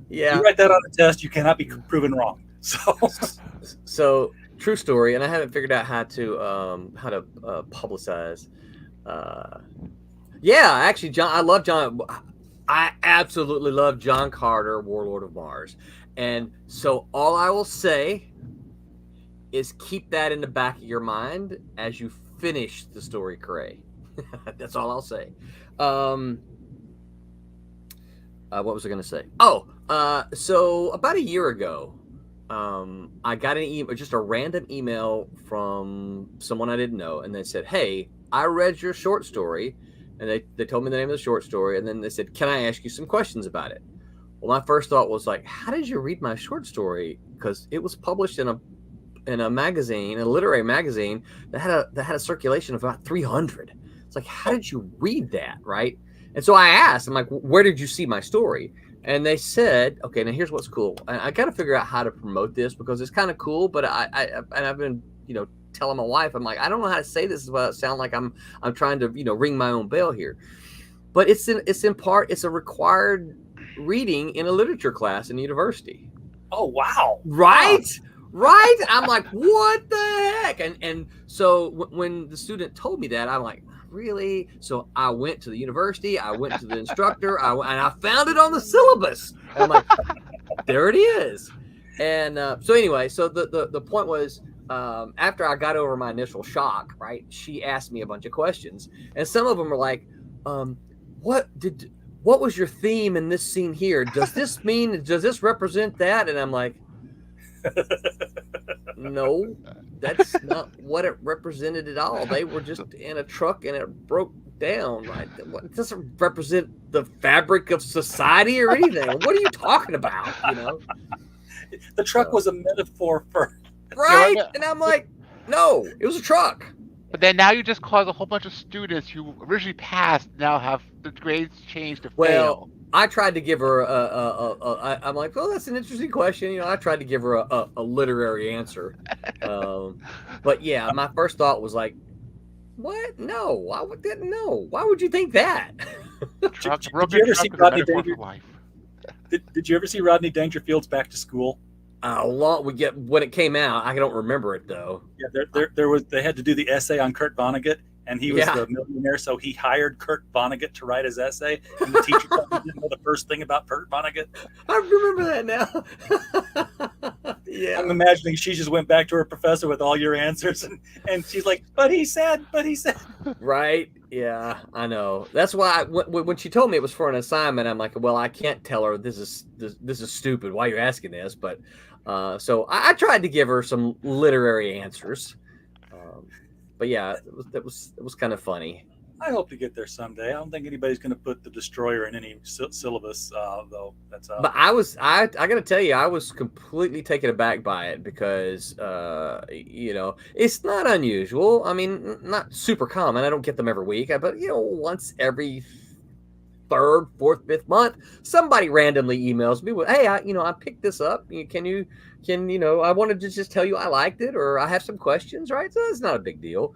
Yeah. You write that on a test, you cannot be proven wrong. So true story, and I haven't figured out how to publicize. Yeah, actually, John, I love John. I absolutely love John Carter, Warlord of Mars. And so all I will say is keep that in the back of your mind as you finish the story, KREY. That's all I'll say. What was I going to say? So about a year ago, I got an email, just a random email from someone I didn't know. And they said, "Hey, I read your short story." And they told me the name of the short story. And then they said, "Can I ask you some questions about it?" Well, my first thought was like, how did you read my short story? Because it was published in a magazine, a literary magazine that had a circulation of about 300. It's like, how did you read that, right? And so I asked, I'm like, "Where did you see my story?" And they said, "Okay, now here's what's cool. I got to figure out how to promote this because it's kind of cool, but I've been, telling my wife, I'm like, I don't know how to say this without sound like I'm trying to, ring my own bell here. But it's in part, it's a required reading in a literature class in university." Oh, wow. Right? Right? I'm like, what the heck? And so when the student told me that, I'm like, really? So I went to the university, I went to the instructor, and I found it on the syllabus. And I'm like, there it is. And so anyway, so the point was, after I got over my initial shock, right, she asked me a bunch of questions, and some of them were like, what was your theme in this scene here? Does this represent that? And I'm like, no, that's not what it represented at all. They were just in a truck and it broke down, right? It doesn't represent the fabric of society or anything. What are you talking about? The truck was a metaphor for right, and I'm like, no, it was a truck. But then now you just caused a whole bunch of students who originally passed now have the grades changed to fail. I tried to give her I'm like, well, that's an interesting question. I tried to give her a literary answer. But yeah, my first thought was like, what? No, I didn't know. Why would you think that? Did you ever see Rodney Dangerfield? Did you ever see Rodney Dangerfield's Back to School? When it came out, I don't remember it though. Yeah, they had to do the essay on Kurt Vonnegut, and he was the millionaire, so he hired Kurt Vonnegut to write his essay, and the teacher didn't know the first thing about Kurt Vonnegut. I remember that now. Yeah, I'm imagining she just went back to her professor with all your answers, and she's like, but he said. Right? Yeah, I know. That's why when she told me it was for an assignment, I'm like, well, I can't tell her this is stupid. Why are you asking this? But so I tried to give her some literary answers. But yeah, it was kind of funny. I hope to get there someday. I don't think anybody's going to put the destroyer in any syllabus, though. But I got to tell you, I was completely taken aback by it because, it's not unusual. I mean, not super common. I don't get them every week, but once every third, fourth, fifth month, somebody randomly emails me with, "Hey, I picked this up. I wanted to just tell you I liked it, or I have some questions," right? So it's not a big deal.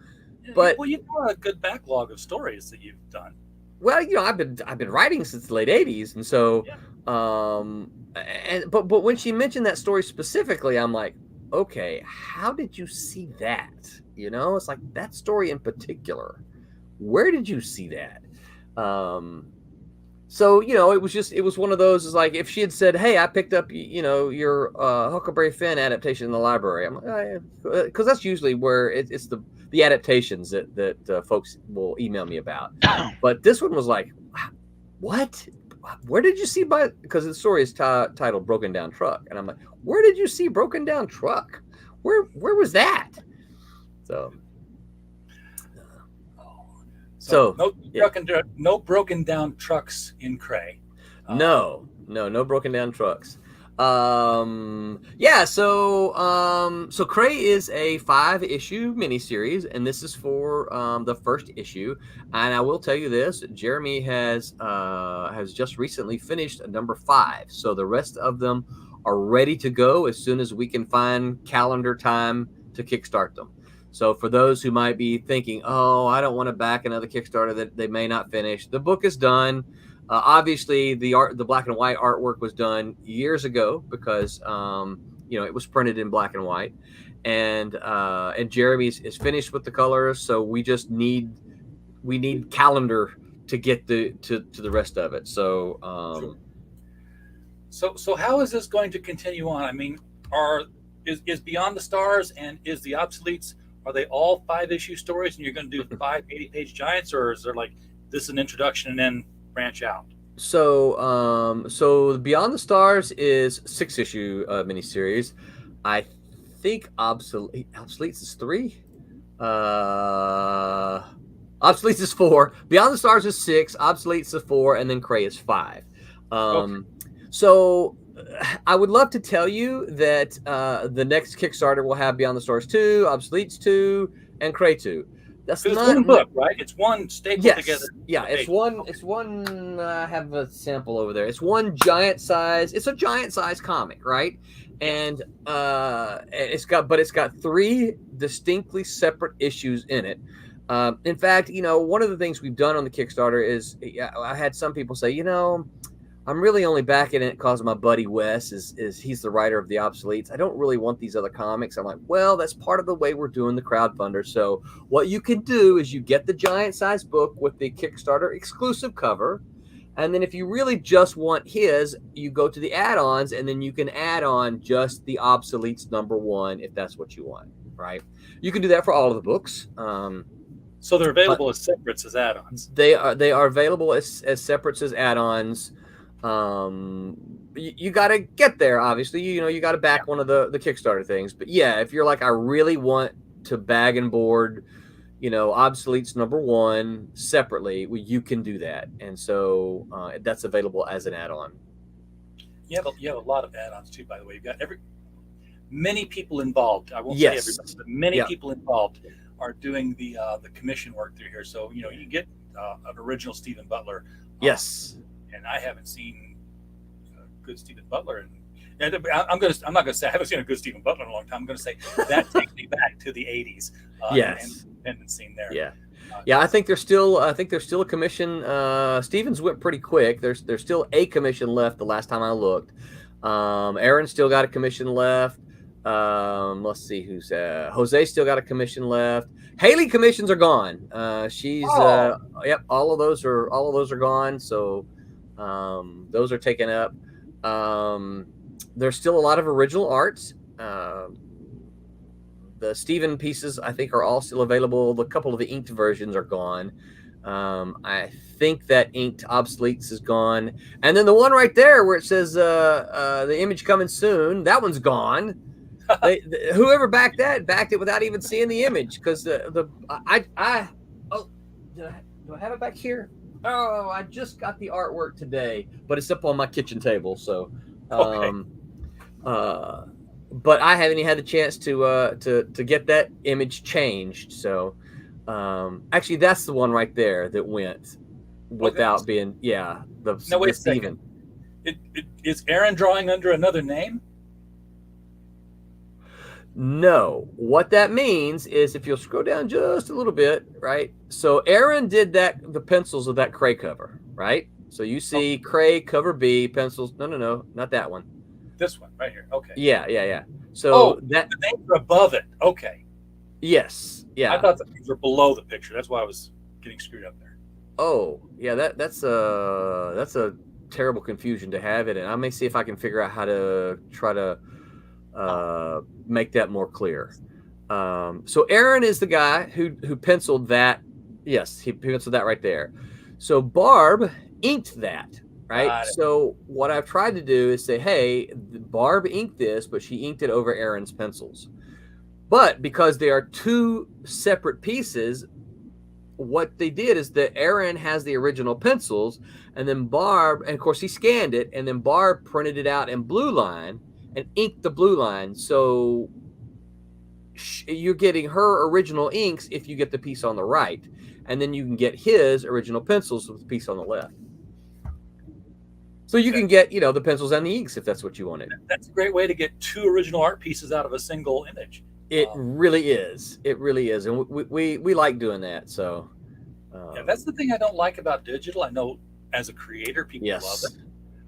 But you've got a good backlog of stories that you've done. Well, I've been writing since the late '80s, and so, but when she mentioned that story specifically, I'm like, okay, how did you see that? It's like that story in particular. Where did you see that? So it was one of those. Is like if she had said, "Hey, I picked up your Huckleberry Finn adaptation in the library," I'm like, because that's usually where it's the adaptations that folks will email me about. But this one was like, what? Where did you see because the story is titled "Broken Down Truck," and I'm like, where did you see Broken Down Truck? Where was that? So no broken down trucks in KREY. No broken down trucks. So KREY is a 5-issue miniseries, and this is for the first issue. And I will tell you this: Jeremy has just recently finished number 5, so the rest of them are ready to go as soon as we can find calendar time to kickstart them. So for those who might be thinking, "Oh, I don't want to back another Kickstarter that they may not finish," the book is done. Obviously, the black and white artwork was done years ago because it was printed in black and white, and Jeremy's is finished with the colors. So we just need calendar to get to the rest of it. So So how is this going to continue on? I mean, is Beyond the Stars and is the Obsoletes, are they all 5-issue stories and you're going to do 5 80-page giants, or is there like this an introduction and then branch out? So Beyond the Stars is 6-issue miniseries. I think Obsoletes is 3. Obsoletes is 4. Beyond the Stars is 6. Obsoletes is 4, and then KREY is 5. Okay. So I would love to tell you that the next Kickstarter will have Beyond the Stars 2, Obsoletes 2, and KREY 2. That's not one book, right? It's one stapled together. Yeah, it's one. I have a sample over there. It's one giant size. It's a giant size comic, right? And it's got 3 distinctly separate issues in it. In fact, one of the things we've done on the Kickstarter is I had some people say, I'm really only backing it because my buddy Wes is he's the writer of the Obsoletes. I don't really want these other comics. I'm like, well, that's part of the way we're doing the crowdfunder. So what you can do is you get the giant size book with the Kickstarter exclusive cover. And then if you really just want his, you go to the add-ons, and then you can add on just the Obsoletes number 1 if that's what you want, right? You can do that for all of the books. So they're available as separates as add-ons. They are available as separates as add-ons. You got to get there, obviously. You got to back one of the Kickstarter things. But yeah, if you're like, I really want to bag and board, Obsoletes number 1 separately, well, you can do that. And so that's available as an add-on. You have a lot of add-ons too, by the way. You've got many people involved. I won't say everybody, but many people involved are doing the commission work through here. So you get an original Stephen Butler. Yes. And I haven't seen a good Stephen Butler, and I'm not gonna say I haven't seen a good Stephen Butler in a long time. I'm gonna say that takes me back to the '80s. Yes, and independent scene there. Yeah. I think there's still a commission. Stevens went pretty quick. There's still a commission left. The last time I looked, Aaron still got a commission left. Let's see who's Jose still got a commission left. Haley commissions are gone. All of those are gone. So. Those are taken up. There's still a lot of original art. The Steven pieces, I think, are all still available. A couple of the inked versions are gone. I think that inked Obsoletes is gone. And then the one right there where it says the image coming soon, that one's gone. Whoever backed it without even seeing the image, because do I have it back here? Oh, I just got the artwork today, but it's up on my kitchen table. So, but I haven't even had the chance to get that image changed. So, actually, that's the one right there that went without being wait a second. Is Aaron drawing under another name? No, what that means is if you'll scroll down just a little bit, right? So Aaron did the pencils of that KREY cover, right? So you see KREY cover B pencils. No, not that one. This one right here. Okay. Yeah. So the names are above it. Okay. Yes. Yeah. I thought the names were below the picture. That's why I was getting screwed up there. Oh, yeah. That's a terrible confusion to have it, and I may see if I can figure out how to try to make that more clear. So Aaron is the guy who penciled that. Yes, he penciled that right there. So Barb inked that, right? So what I've tried to do is say, hey, Barb inked this, but she inked it over Aaron's pencils. But because they are two separate pieces, what they did is that Aaron has the original pencils, and then Barb, and of course he scanned it, and then Barb printed it out in blue line and inked the blue line. So you're getting her original inks if you get the piece on the right, and then you can get his original pencils with the piece on the left. So you can get, the pencils and the inks if that's what you wanted. That's a great way to get two original art pieces out of a single image. It really is. It really is, and we like doing that. So yeah, that's the thing I don't like about digital. I know as a creator, people love it.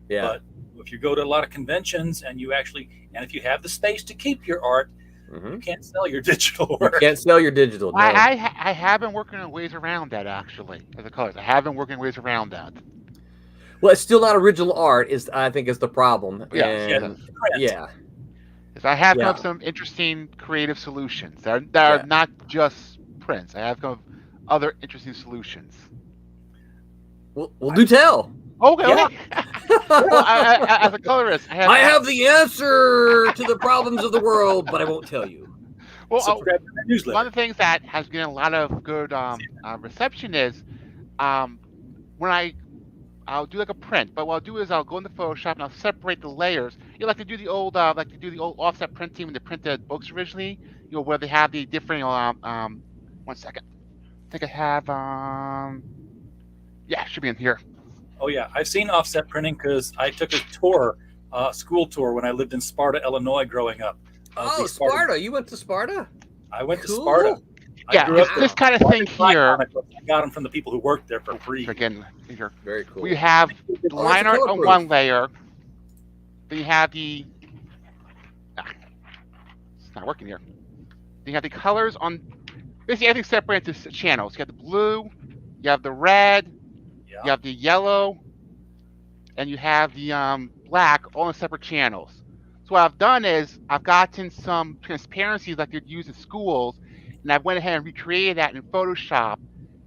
Yeah. But if you go to a lot of conventions and if you have the space to keep your art, you can't sell your digital work. You can't sell your digital. No. I have been working on ways around that, actually, as a colorist. I have been working ways around that. Well, it's still not original art, I think is the problem. Yeah. Because I have come up with some interesting creative solutions that are not just prints. I have come up with other interesting solutions. We'll do tell. Okay. Well, as a colorist, I have the answer to the problems of the world, but I won't tell you. Well, one of the things that has been a lot of good reception is when I'll do like a print, but what I'll do is I'll go into Photoshop and I'll separate the layers. You like to do the old offset printing when they printed books originally. Where they have the different. 1 second. I think I have. Yeah, it should be in here. Oh yeah, I've seen offset printing because I took a school tour when I lived in Sparta, Illinois, growing up. Oh, Sparta! You went to Sparta? I went to Sparta. Yeah, it's this kind of thing here. I got them from the people who worked there for free. Again, here. Very cool. We have the line art on one layer. Then you have the. It's not working here. Then you have the colors on. Basically, everything's separated into channels. You have the blue, you have the red, you have the yellow, and you have the black, all in separate channels. So what I've done is I've gotten some transparencies like you'd use in schools, and I went ahead and recreated that in Photoshop.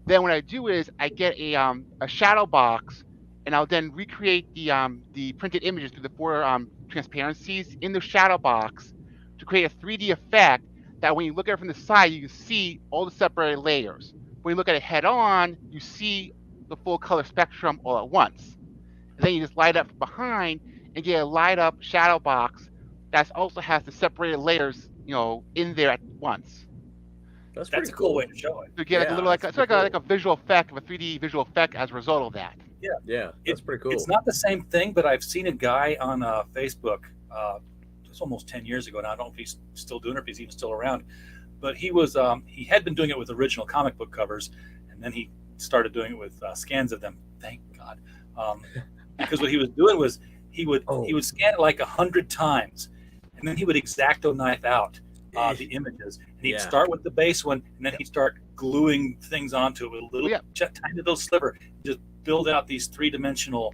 Then what I do is I get a shadow box, and I'll then recreate the printed images through the four transparencies in the shadow box to create a 3D effect that when you look at it from the side, you can see all the separated layers. When you look at it head on, you see the full color spectrum all at once. And then you just light up from behind and get a light up shadow box that also has the separated layers, in there at once. That's a cool way to show it. To get like a little like a visual effect, of a 3D visual effect as a result of that. Yeah, that's pretty cool. It's not the same thing, but I've seen a guy on Facebook. It's almost 10 years ago now. I don't know if he's still doing it, or if he's even still around. But he had been doing it with original comic book covers, and then he started doing it with scans of them. Thank God, because what he was doing was he would scan it like 100 times, and then he would X-Acto knife out the images, and he'd start with the base one, and then he'd start gluing things onto it with a little tiny little sliver, just build out these three-dimensional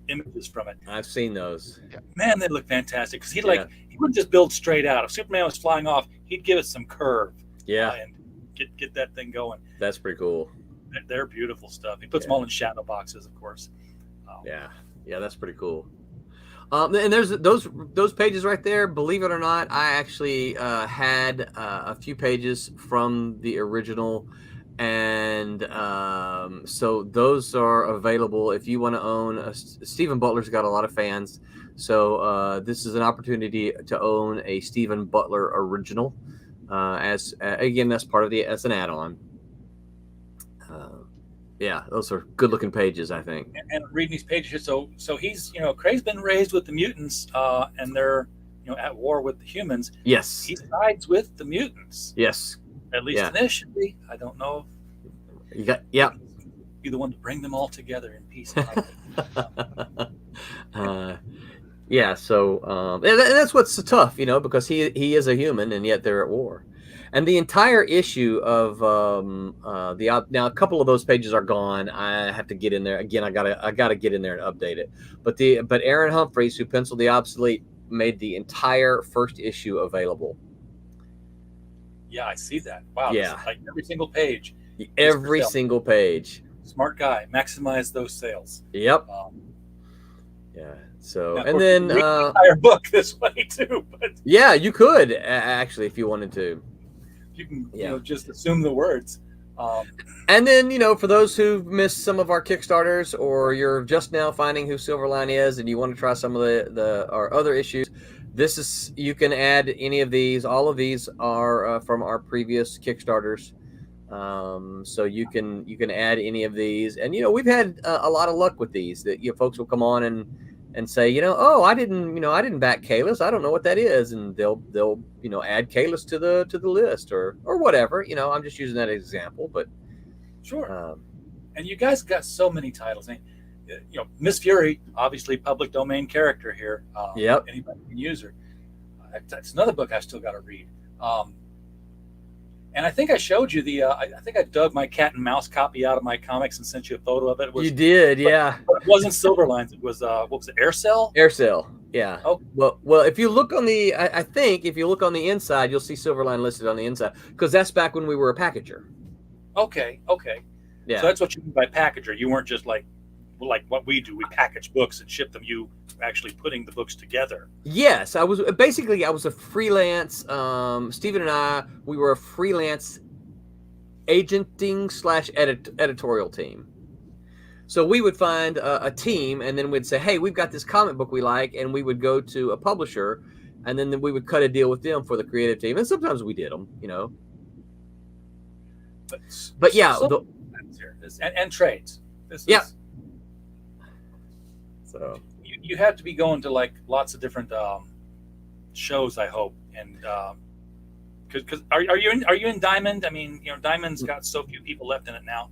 images from it. I've seen those. Man, they look fantastic because he wouldn't just build straight out. If Superman was flying off, he'd give it some curve. And get that thing going. That's pretty cool. They're beautiful stuff. He puts them all in shadow boxes, of course. Yeah, that's pretty cool. And there's those pages right there. Believe it or not, I actually had a few pages from the original, and so those are available if you want to own. Stephen Butler's got a lot of fans, so this is an opportunity to own a Stephen Butler original. Again, that's part of as an add-on. Those are good-looking pages, I think. And reading these pages here, so he's KREY's been raised with the mutants, and they're at war with the humans. Yes. He sides with the mutants. Yes. At least initially. I don't know. You got Be the one to bring them all together in peace. Yeah, so and that's what's so tough, because he is a human and yet they're at war. And the entire issue of now a couple of those pages are gone. I have to get in there again. I gotta get in there and update it. But Aaron Humphreys, who penciled the Obsolete, made the entire first issue available. Yeah, I see that. Wow. Yeah, like every single page. Every single page. Smart guy. Maximize those sales. Yep. Yeah. So and then the entire book this way too. But yeah, you could actually if you wanted to. You can just assume the words. And then for those who've missed some of our Kickstarters, or you're just now finding who Silverline is, and you want to try some of our other issues, you can add any of these. All of these are from our previous Kickstarters. So you can add any of these, and we've had a lot of luck with these. That folks will come on and say, oh, I didn't back Kalis. I don't know what that is, and they'll add Kalis to the list or whatever. I'm just using that as an example, but sure. And you guys got so many titles. Miss Fury, obviously public domain character here. Yep. Anybody can use her. That's another book I still got to read. And I think I showed you I think I dug my cat and mouse copy out of my comics and sent you a photo of it. You did, yeah. But it wasn't Silverlines. It was, what was it, Aircell? Aircell, yeah. Oh. Well, if you look on I think if you look on the inside, you'll see Silverline listed on the inside, because that's back when we were a packager. Okay. Yeah. So that's what you mean by packager. You weren't just like what we do. We package books and ship them. You actually putting the books together. Yes, I was a freelance. Stephen and I, we were a freelance agenting / editorial team. So we would find a team, and then we'd say, hey, we've got this comic book we like, and we would go to a publisher, and then we would cut a deal with them for the creative team, and sometimes we did them, But yeah, and trades. Yeah. So you have to be going to like lots of different shows, I hope, and because are you in Diamond? I mean, Diamond's got so few people left in it now.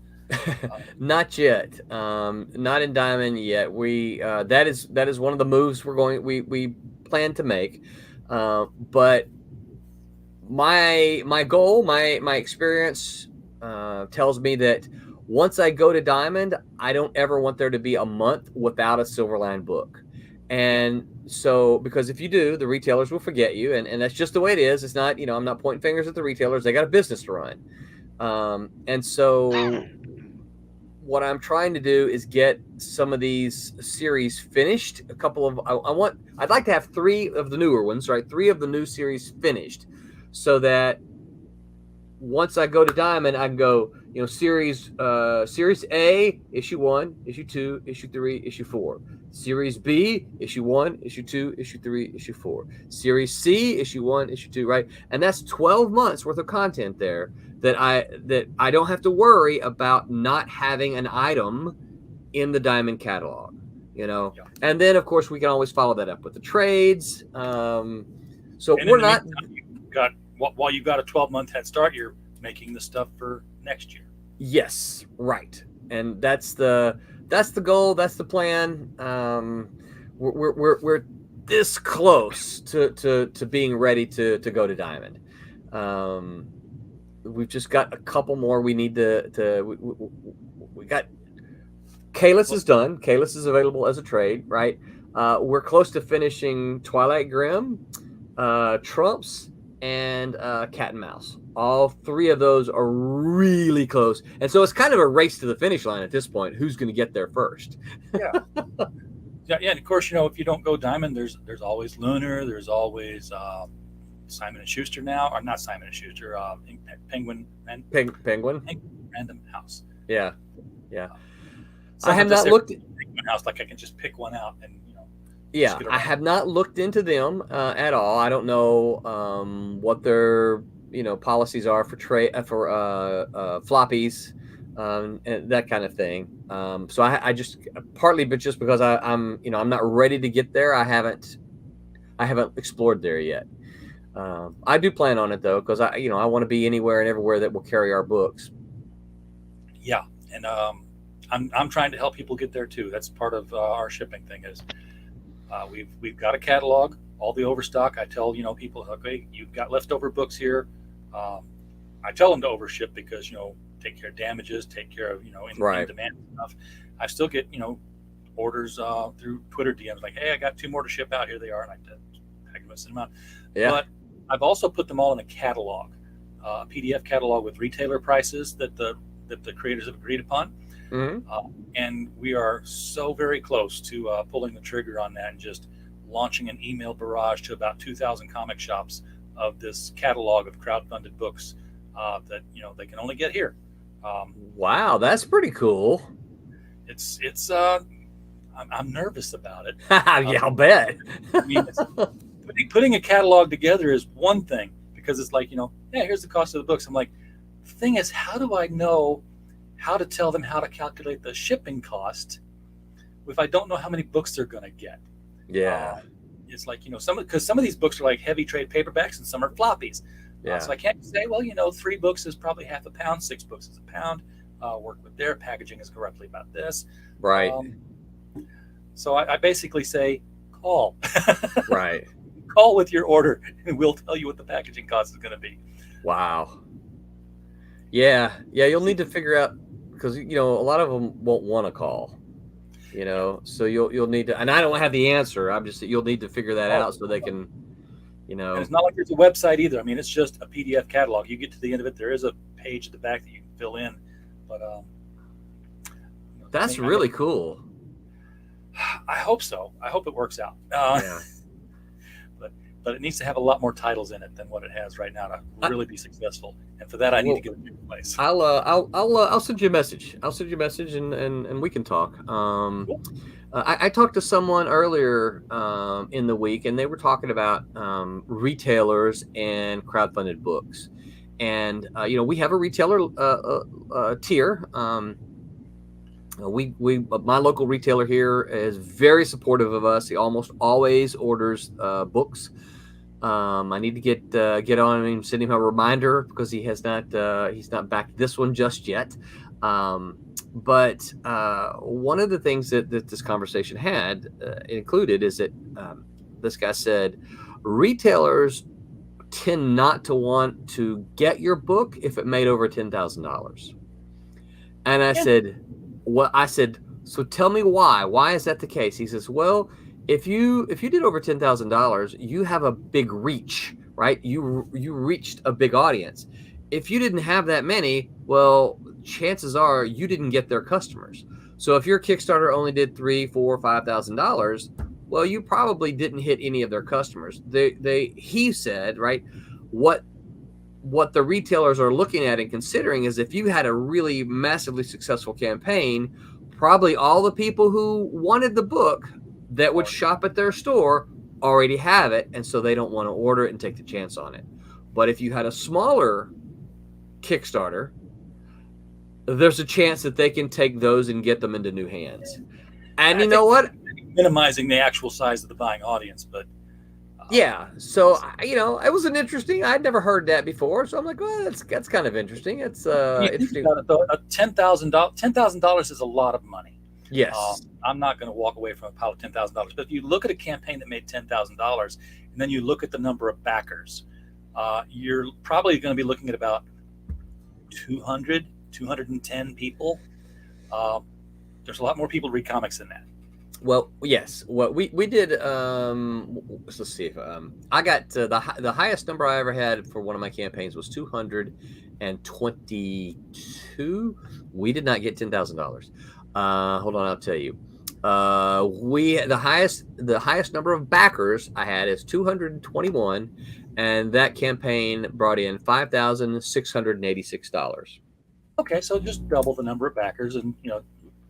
Not yet. Not in Diamond yet. We that is one of the moves we plan to make. But my goal, my experience tells me that once I go to Diamond, I don't ever want there to be a month without a Silverline book. And so, because if you do, the retailers will forget you, and that's just the way it is. It's not, I'm not pointing fingers at the retailers. They got a business to run. And so what I'm trying to do is get some of these series finished. A couple of, I'd like to have 3 of the newer ones, right? 3 of the new series finished, so that once I go to Diamond, I can go, series A, issue 1, issue 2, issue 3, issue 4. Series B, issue 1, issue 2, issue 3, issue 4. Series C, issue 1, issue 2, right? And that's 12 months worth of content there that I don't have to worry about not having an item in the Diamond catalog, Yeah. And then, of course, we can always follow that up with the trades. So we're not... While you've got a 12-month head start, you're making the stuff for next year. Yes, right, and that's the goal. That's the plan. We're this close to being ready to go to Diamond. We've just got a couple more. We need we got Kalis is done. Kalis is available as a trade, right? We're close to finishing Twilight Grim, Trumps, and Cat and Mouse. All 3 of those are really close, and so it's kind of a race to the finish line at this point. Who's going to get there first? Yeah. Yeah, and of course, if you don't go Diamond, there's always Lunar. There's always Simon and Schuster now, or not Simon and Schuster. Penguin. Random House. Yeah. So I have not looked at Penguin House. Like I can just pick one out and. Yeah, I have not looked into them at all. I don't know what their policies are for floppies and that kind of thing. So I just partly, but just because I'm not ready to get there, I haven't I haven't explored there yet. I do plan on it though, because I want to be anywhere and everywhere that will carry our books. Yeah, and I'm trying to help people get there too. That's part of our shipping thing. Is we've got a catalog, all the overstock. I tell people, okay, you've got leftover books here. I tell them to overship because take care of damages, take care of in demand stuff. I still get orders through Twitter DMs like, hey, I got 2 more to ship out. Here they are, and I tag them and send them out. Yeah. But I've also put them all in a catalog, a PDF catalog with retailer prices that the creators have agreed upon. Mm-hmm. And we are so very close to pulling the trigger on that and just launching an email barrage to about 2,000 comic shops of this catalog of crowdfunded books that they can only get here. Wow, that's pretty cool. It's I'm nervous about it. Yeah, I'll bet. I mean, putting a catalog together is one thing, because it's like, here's the cost of the books. I'm like, the thing is, how do I know how to tell them how to calculate the shipping cost if I don't know how many books they're going to get? Yeah. It's like, because some of these books are like heavy trade paperbacks and some are floppies. Yeah. So I can't say, well, 3 books is probably half a pound, 6 books is a pound. Work with their packaging is roughly about this. Right. So I basically say, call. Right. Call with your order, and we'll tell you what the packaging cost is going to be. Wow. Yeah. You'll need to figure out, because a lot of them won't want to call. So you'll need to, and I don't have the answer. You'll need to figure that out so they can, And it's not like there's a website either. I mean, it's just a PDF catalog. You get to the end of it, there is a page at the back that you can fill in. But that's really cool. I hope so. I hope it works out. Yeah. But it needs to have a lot more titles in it than what it has right now to really be successful. And for that, I need to get a new place. I'll send you a message. And we can talk. Cool. I talked to someone earlier in the week, and they were talking about retailers and crowdfunded books. And we have a retailer tier. My local retailer here is very supportive of us. He almost always orders books. I need to get on him, send him a reminder, because he's not backed this one just yet. But one of the things that this conversation had included is that this guy said retailers tend not to want to get your book if it made over $10,000. And I said, so tell me why. Why is that the case? He says, well, if you did over $10,000, you have a big reach, right? You reached a big audience. If you didn't have that many, well, chances are you didn't get their customers. So if your Kickstarter only did $3,000, $4,000, $5,000, well, you probably didn't hit any of their customers. He said, right, what the retailers are looking at and considering is if you had a really massively successful campaign, probably all the people who wanted the book that would shop at their store already have it, and so they don't want to order it and take the chance on it. But if you had a smaller Kickstarter, there's a chance that they can take those and get them into new hands. And you know what? Minimizing the actual size of the buying audience, but yeah. So it was an interesting. I'd never heard that before, so I'm like, well, that's kind of interesting. It's interesting. $10,000 is a lot of money. Yes. I'm not going to walk away from a pile of $10,000. But if you look at a campaign that made $10,000, and then you look at the number of backers, you're probably going to be looking at about 210 people. There's a lot more people read comics than that. Well, yes. What we did. Let's see if I got the highest number I ever had for one of my campaigns was 222. We did not get $10,000. Hold on, I'll tell you. The highest number of backers I had is 221, and that campaign brought in $5,686. Okay, so just double the number of backers, and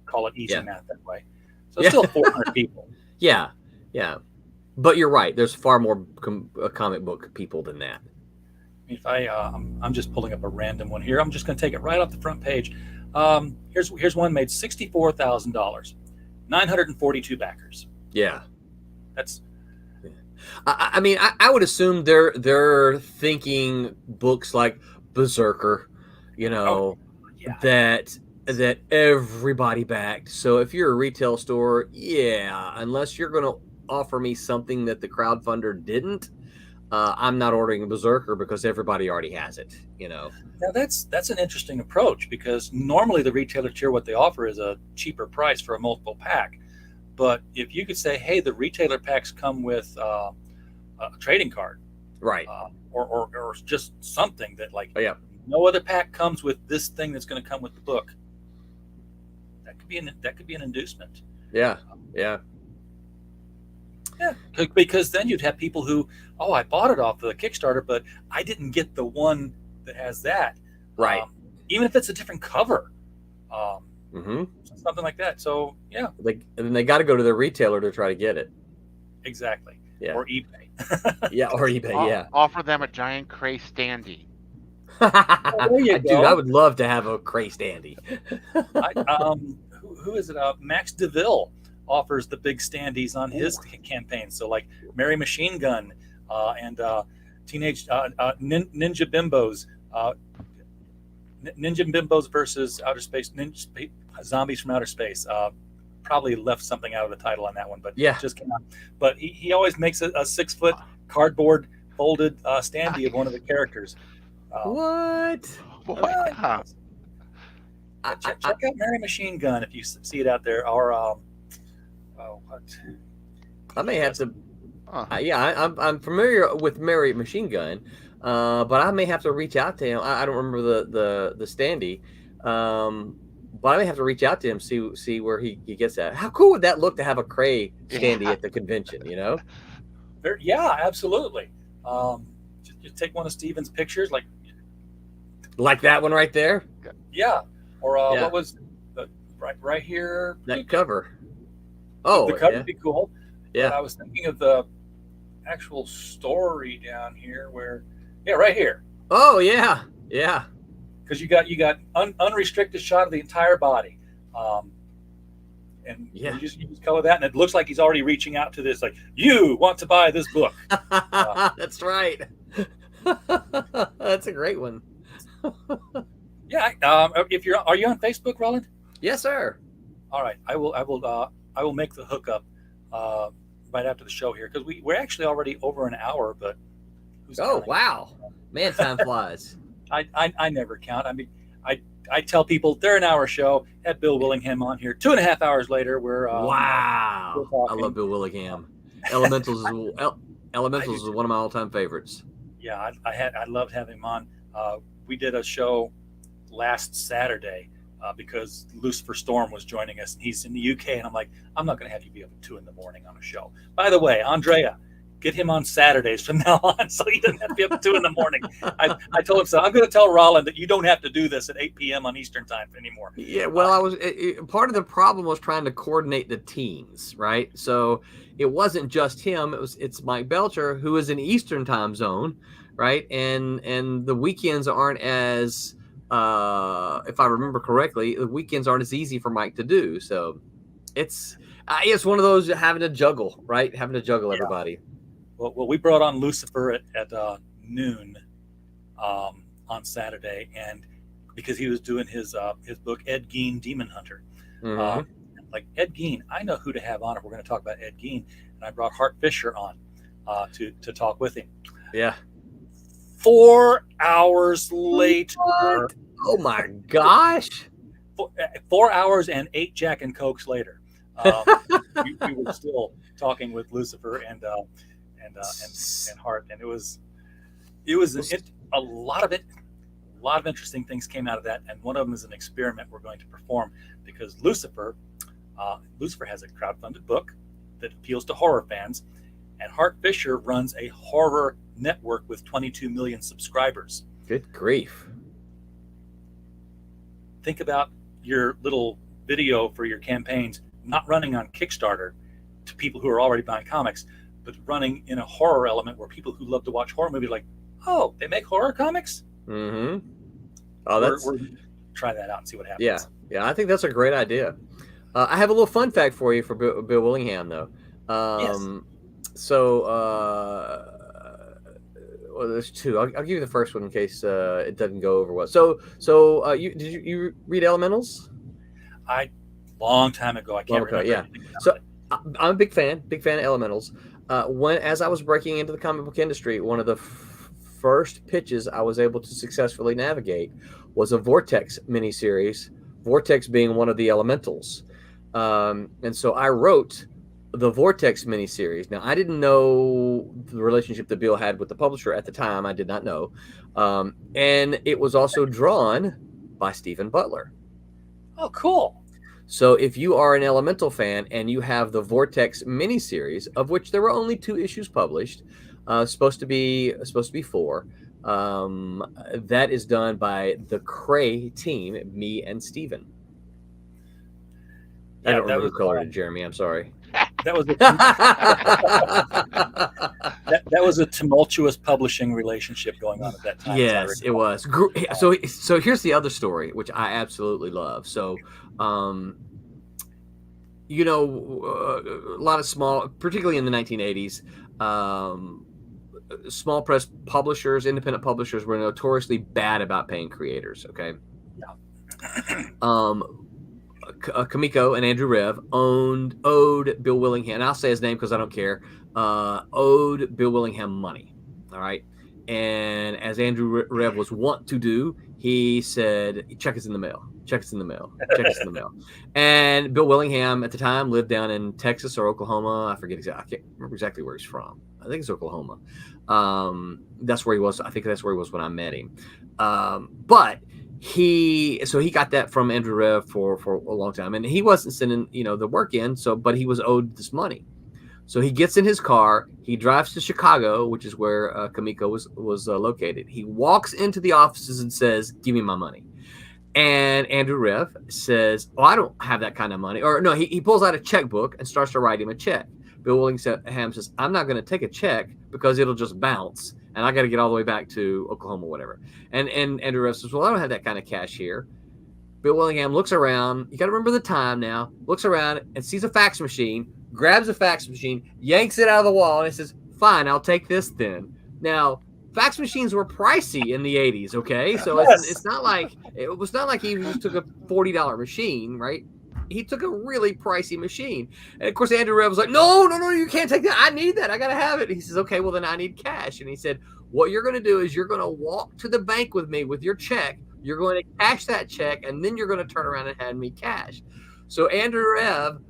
call it easy math that way. So still 400 people. Yeah. But you're right. There's far more comic book people than that. If I'm just pulling up a random one here. I'm just going to take it right off the front page. Here's one made $64,000, 942 backers. Yeah. That's I mean, I would assume they're thinking books like Berserker, you know, Yeah. that everybody backed. So if you're a retail store, yeah, unless you're going to offer me something that the crowdfunder didn't, I'm not ordering a Berserker because everybody already has it, you know. Now that's an interesting approach, because normally the retailer tier, what they offer is a cheaper price for a multiple pack. But if you could say, hey, the retailer packs come with a trading card, Right. or just something that, like, Oh, yeah. no other pack comes with this thing that's going to come with the book. That could be an inducement. Yeah. Yeah. Yeah, because then you'd have people who, oh, I bought it off of the Kickstarter, but I didn't get the one that has that. Right. Even if it's a different cover, Mm-hmm. something like that. So yeah, And then they got to go to their retailer to try to get it. exactly. Yeah. Or eBay. Yeah. Or eBay. Yeah. Offer them a giant KREY standee. there you Dude, go. I would love to have a KREY standee. Who is it? Max DeVille offers the big standees on his campaign. So like Mary Machine Gun and Teenage Ninja Bimbos. Ninja Bimbos versus Outer Space Zombies from Outer Space. Probably left something out of the title on that one, but Yeah. it just came out. But he always makes a 6-foot cardboard folded standee of one of the characters. What? Wow. Check out Mary Machine Gun if you see it out there. Or what? I may have to. Huh. Yeah, I'm familiar with Mary Machine Gun, but I may have to reach out to him. I don't remember the standee, but I may have to reach out to him, see where he gets that. How cool would that look to have a KREY standee at the convention? You know? Yeah, absolutely. Just take one of Steven's pictures, like Like that one right there. yeah, or Yeah. what was right here? That cover. Oh, The cover yeah. would be cool. Yeah. But I was thinking of the actual story down here, where right here, Oh, yeah. Yeah. because you got unrestricted shot of the entire body, and Yeah. you just color that, and it looks like he's already reaching out to this, like, you want to buy this book. That's right. That's a great one. Yeah. Are you on Facebook, Roland? Yes, sir. All right, I will make the hookup right after the show here, because we're actually already over an hour, but who's Oh, counting? wow. Man, time flies. I never count. I mean, I tell people they're an hour show. Had Bill Willingham on here 2.5 hours later. We're Wow. we're I talking. love Bill Willingham. Elementals is one of my all-time favorites. Yeah, I loved having him on. We did a show last Saturday because Lucifer Storm was joining us, and he's in the UK, and I'm like, I'm not going to have you be up at 2 a.m. on a show. By the way, Andrea, get him on Saturdays from now on, so he doesn't have to be up at 2 a.m. I told him so. I'm going to tell Roland that you don't have to do this at 8 p.m. on Eastern time anymore. Yeah, well, I was part of the problem was trying to coordinate the teams, right? So it wasn't just him; it's Mike Belcher, who is in Eastern time zone, right? And the weekends aren't as, if I remember correctly, the weekends aren't as easy for Mike to do. So it's one of those having to juggle, right? Having to juggle everybody. Well, we brought on Lucifer at noon on Saturday, and because he was doing his book Ed Gein Demon Hunter. Mhm. Like Ed Gein, I know who to have on if we're going to talk about Ed Gein, and I brought Hart Fisher on to talk with him. Yeah. 4 hours later, What? Oh my gosh! 4 hours and 8 Jack and Cokes later, we were still talking with Lucifer and Hart, and it was a lot of interesting things came out of that, and one of them is an experiment we're going to perform, because Lucifer has a crowdfunded book that appeals to horror fans, and Hart Fisher runs a horror network with 22 million subscribers. Good grief! Think about your little video for your campaigns not running on Kickstarter to people who are already buying comics, but running in a horror element where people who love to watch horror movies are like, oh, they make horror comics? Mm-hmm. Oh, that's We're try that out and see what happens. yeah. I think that's a great idea. I have a little fun fact for you for Bill Willingham, though. So, well, there's two. I'll give you the first one in case it doesn't go over well. So, you read Elementals? Long time ago, I can't Okay, remember yeah. anything about So it. I'm a big fan of Elementals. As I was breaking into the comic book industry, one of the first pitches I was able to successfully navigate was a Vortex miniseries. Vortex being one of the Elementals, and so I wrote the Vortex miniseries. Now I didn't know the relationship that Bill had with the publisher at the time. I did not know, and it was also drawn by Stephen Butler. Oh, cool. So if you are an Elemental fan and you have the Vortex miniseries, of which there were only 2 issues published, supposed to be 4, that is done by the KREY team, me and Steven. I don't remember who colored it, Jeremy. I'm sorry. That was a tumultuous publishing relationship going on at that time. Yes, it was. So here's the other story, which I absolutely love. So, a lot of small, particularly in the 1980s, small press publishers, independent publishers were notoriously bad about paying creators. Okay. Yeah. Kamiko and Andrew Rev owed Bill Willingham, and I'll say his name because I don't care, owed Bill Willingham money. All right. And as Andrew Rev was wont to do, he said, check us in the mail. Check us in the mail. Check us in the mail. And Bill Willingham at the time lived down in Texas or Oklahoma. I forget exactly. I can't remember exactly where he's from. I think it's Oklahoma. That's where he was. I think that's where he was when I met him. But he got that from Andrew Rev for a long time, and he wasn't sending the work in. But he was owed this money. So he gets in his car. He drives to Chicago, which is where Kamiko was located. He walks into the offices and says, "Give me my money." And Andrew Rev says, "Oh, I don't have that kind of money." Or no, he pulls out a checkbook and starts to write him a check. Bill Willingham says, "I'm not going to take a check because it'll just bounce, and I got to get all the way back to Oklahoma, whatever." And Andrew Rev says, "Well, I don't have that kind of cash here." Bill Willingham looks around. You got to remember the time now. Looks around and sees a fax machine, grabs a fax machine, yanks it out of the wall, and says, "Fine, I'll take this then." Now, fax machines were pricey in the 80s, okay? So it's not like he just took a $40 machine, right? He took a really pricey machine. And of course, Andrew Rev was like, no, you can't take that. I need that. I got to have it. And he says, "Okay, well, then I need cash." And he said, "What you're going to do is you're going to walk to the bank with me with your check. You're going to cash that check, and then you're going to turn around and hand me cash." So Andrew Rev,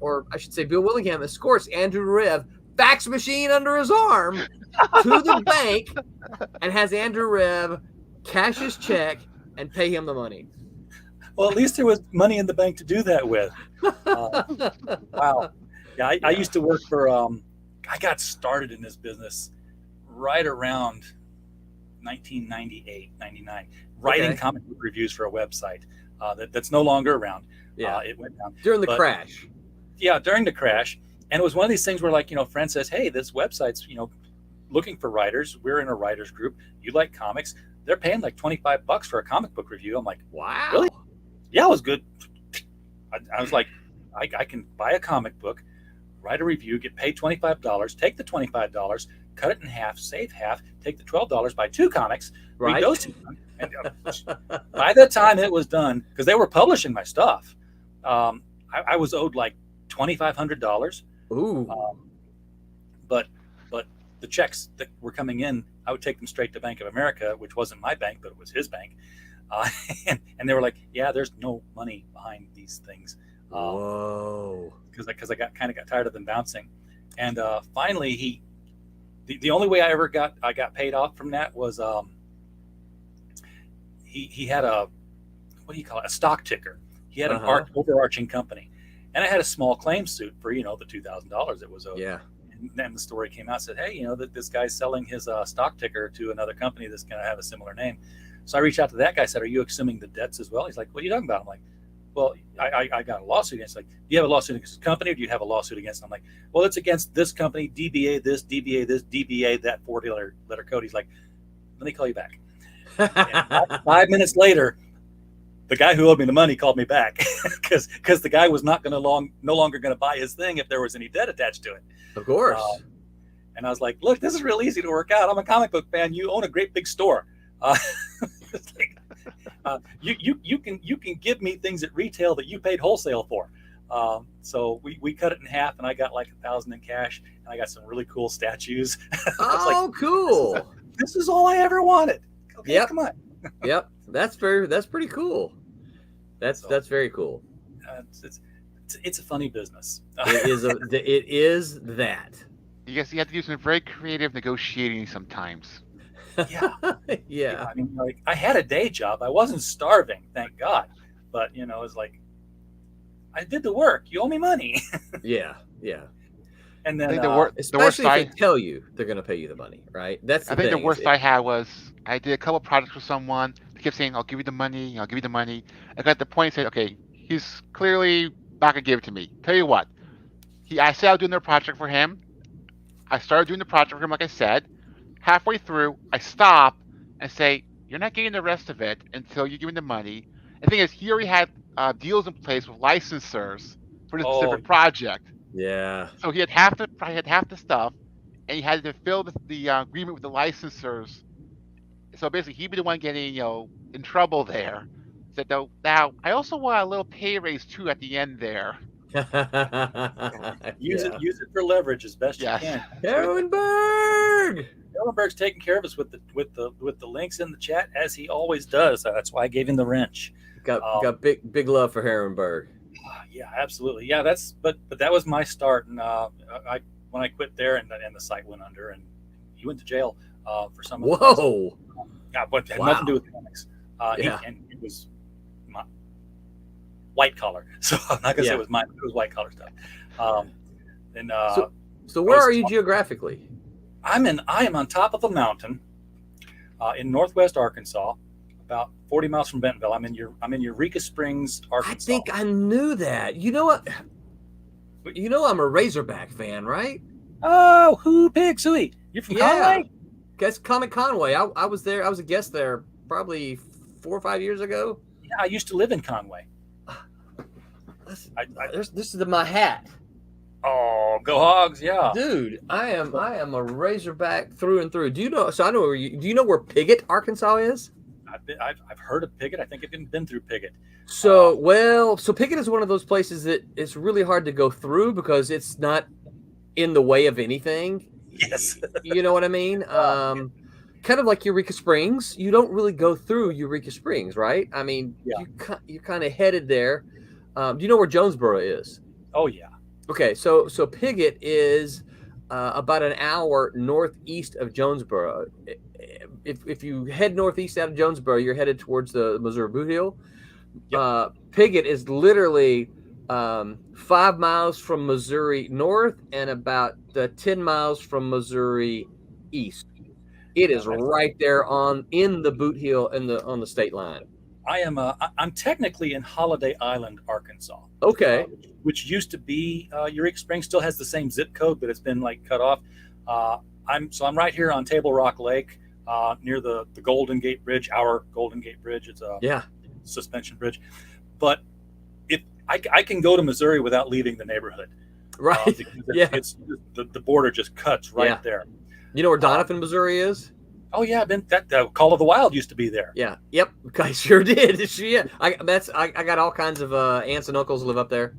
or I should say Bill Willingham, escorts Andrew Rev, fax machine under his arm, to the bank, and has Andrew Rev cash his check and pay him the money. Well, at least there was money in the bank to do that with. Wow. Yeah, I used to work for, I got started in this business right around 1998, 99, writing comic book reviews for a website that's no longer around. Yeah. It went down. During the crash. Yeah, during the crash. And it was one of these things where, like, a friend says, "Hey, this website's, looking for writers. We're in a writers group. You like comics? They're paying like $25 for a comic book review." I'm like, wow. Really? Yeah, it was good. I was like, I can buy a comic book, write a review, get paid $25, take the $25, cut it in half, save half, take the $12, buy 2 comics, read those 2. And by the time it was done, because they were publishing my stuff, I was owed like $2,500. Ooh. But the checks that were coming in, I would take them straight to Bank of America, which wasn't my bank, but it was his bank. And they were like, "Yeah, there's no money behind these things." Whoa. Because I got tired of them bouncing. And finally, the only way I got paid off from that was he had a, what do you call it, a stock ticker. He had an overarching company, and I had a small claim suit for the $2,000 that was owed. Yeah. And then the story came out, said, "Hey, that this guy's selling his stock ticker to another company that's going to have a similar name." So I reached out to that guy, said, "Are you assuming the debts as well?" He's like, "What are you talking about?" I'm like, "Well, I got a lawsuit against." Like, "Do you have a lawsuit against the company, or do you have a lawsuit against?" I'm like, "Well, it's against this company, DBA this, DBA this, DBA that, 4-letter code." He's like, "Let me call you back." 5 minutes later, the guy who owed me the money called me back because the guy was no longer going to buy his thing if there was any debt attached to it. Of course. And I was like, look, this is real easy to work out. I'm a comic book fan. You own a great big store. It's like, you can give me things at retail that you paid wholesale for. So we cut it in half, and I got like $1,000 in cash, and I got some really cool statues. Oh, like, cool! This is all I ever wanted. Okay, yep. Come on. Yep, that's pretty cool. That's very cool. It's a funny business. It is that. You guess you have to do some very creative negotiating sometimes. Yeah. Yeah. I mean, like, I had a day job. I wasn't starving, thank God. But it was like, I did the work. You owe me money. Yeah. And then, especially if they tell you they're going to pay you the money, right? That's the thing. The worst I had was I did a couple projects for someone. They kept saying, "I'll give you the money. I'll give you the money." I got to the point and said, "Okay, he's clearly not going to give it to me." Tell you what, I said I was doing their project for him. I started doing the project for him, like I said. Halfway through, I stop and say, "You're not getting the rest of it until you give me the money." The thing is, he already had deals in place with licensors for this specific project. Yeah. So he had half the stuff, and he had to fill the agreement with the licensors. So basically, he'd be the one getting in trouble there. Said, "Though, now I also want a little pay raise too at the end there." Use it for leverage as best you can. Herrenberg's taking care of us with the links in the chat, as he always does. That's why I gave him the wrench. Got big love for Herrenberg. Yeah, absolutely. Yeah, but that was my start, and when I quit there, and the site went under, and he went to jail for some. Whoa. Yeah, but it had nothing to do with comics. And it was white collar, so I'm not gonna say it was mine. It was white collar stuff. So where are you geographically? I am on top of a mountain in northwest Arkansas, about 40 miles from Bentonville. I'm in Eureka Springs, Arkansas. I think I knew that. You know what? I'm a Razorback fan, right? Oh, who pigs hooey? You're from Conway? Guess Comic Conway. I was there. I was a guest there probably 4 or 5 years ago. Yeah, I used to live in Conway. This is my hat. Oh, go Hogs! Yeah, dude, I am a Razorback through and through. Do you know? So I know where you. Do you know where Piggott, Arkansas is? I've heard of Piggott. I think I've been through Piggott. So Piggott is one of those places that it's really hard to go through because it's not in the way of anything. Yes, you know what I mean. Kind of like Eureka Springs. You don't really go through Eureka Springs, right? I mean, you're kind of headed there. Do you know where Jonesboro is? Oh yeah. Okay, so Piggott is about an hour northeast of Jonesboro. If you head northeast out of Jonesboro, you're headed towards the Missouri Boot Hill. Yep. Piggott is literally 5 miles from Missouri north and about 10 miles from Missouri east. It is right there in the Boot Hill on the state line. I'm technically in Holiday Island, Arkansas. Okay. Which used to be Eureka Springs, still has the same zip code, but it's been cut off. I'm right here on Table Rock Lake, near the Golden Gate Bridge, our Golden Gate Bridge. It's a suspension bridge. But if I can go to Missouri without leaving the neighborhood. Right. It's the border just cuts right there. You know where Donovan, Missouri is? Oh yeah, that Call of the Wild used to be there. Yeah, yep, I sure did. Yeah, I got all kinds of aunts and uncles live up there.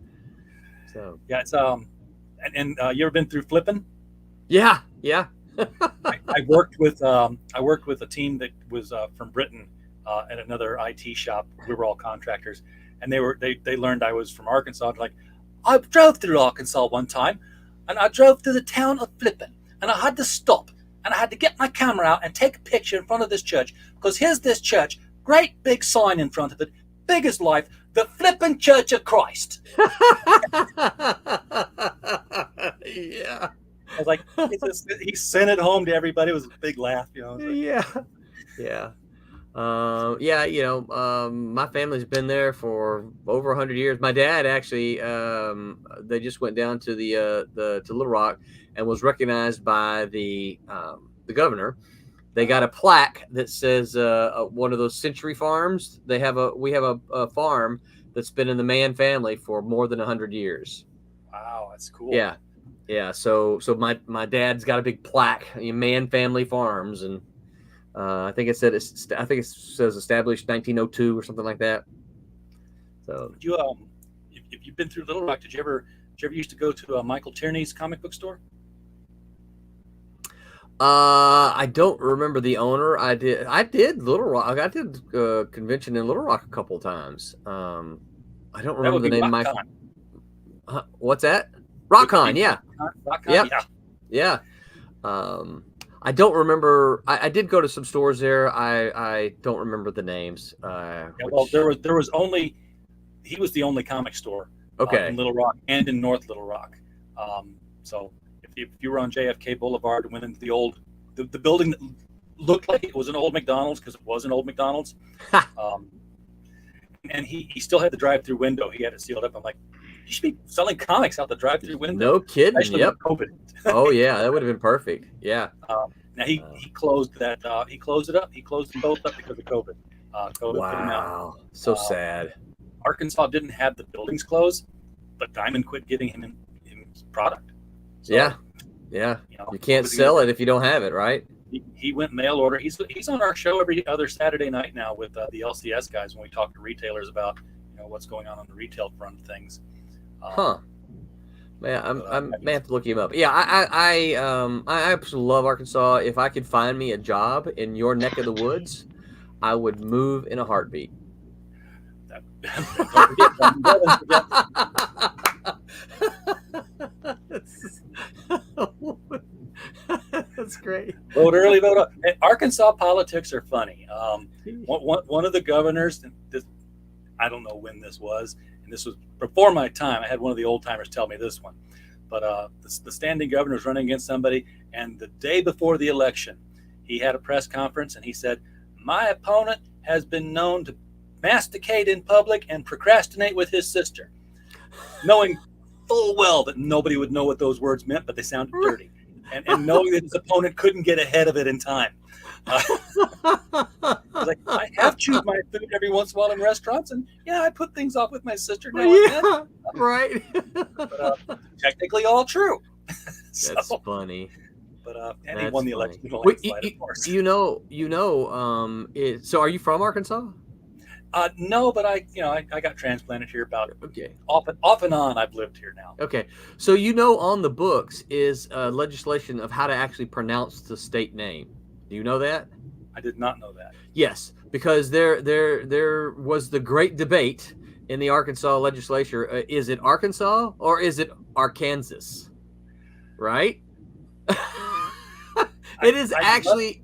So yeah, it's and you ever been through Flippin'? Yeah. I worked with a team that was from Britain at another IT shop. We were all contractors, and they learned I was from Arkansas. Like, I drove through Arkansas one time, and I drove through the town of Flippin', and I had to stop. And I had to get my camera out and take a picture in front of this church, because here's this church, great big sign in front of it, big as life, the Flippin' Church of Christ. Yeah. I was like, he sent it home to everybody. It was a big laugh, Yeah. My family's been there for over 100 years. My dad actually, they just went down to to Little Rock and was recognized by the governor They got a plaque that says one of those Century Farms. We have a farm that's been in the Mann family for more than 100 years. Wow, that's cool. Yeah. Yeah. So my dad's got a big plaque, Mann Family Farms, and I think it says established 1902 or something like that. So you if you've been through Little Rock, did you ever used to go to Michael Tierney's comic book store? I don't remember the owner. I did Little Rock. I did convention in Little Rock a couple of times. I don't remember the name. Michael. What's that? RockCon, yeah. RockCon, yeah. I don't remember. I did go to some stores there. I don't remember the names. Well, there was only, he was the only comic store. Okay. In Little Rock and in North Little Rock. So if you were on JFK Boulevard and went into the building that looked like it was an old McDonald's, because it was an old McDonald's, and he still had the drive-through window. He had it sealed up. I'm like, you should be selling comics out the drive-through window. No kidding. Especially Yep. with COVID. Oh yeah, that would have been perfect. Yeah. Now he closed that. He closed it up. He closed them both up because of COVID. COVID put him out. Wow. So sad. Arkansas didn't have the buildings closed, but Diamond quit getting him his product. So, yeah. You can't sell it if you don't have it, right? He went mail order. He's on our show every other Saturday night now with the LCS guys when we talk to retailers about what's going on the retail front of things. Man, I may have to look him up. Yeah, I absolutely love Arkansas. If I could find me a job in your neck of the woods, I would move in a heartbeat. That's great. Vote early, vote up. Arkansas politics are funny. One of the governors, I don't know when this was, and this was before my time. I had one of the old timers tell me this one, but the standing governor was running against somebody, and the day before the election, he had a press conference, and he said, "My opponent has been known to masticate in public and procrastinate with his sister," knowing full well that nobody would know what those words meant, but they sounded dirty, and knowing that his opponent couldn't get ahead of it in time. Like, I have chewed my food every once in a while in restaurants, and I put things off with my sister now and then. Right. But technically all true. That's funny. But and he won the election. So are you from Arkansas? No, but I got transplanted here about off and on. I've lived here now. Okay, so on the books is legislation of how to actually pronounce the state name. Do you know that? I did not know that. Yes, because there was the great debate in the Arkansas legislature. Is it Arkansas or is it Arkansas? Right? It is actually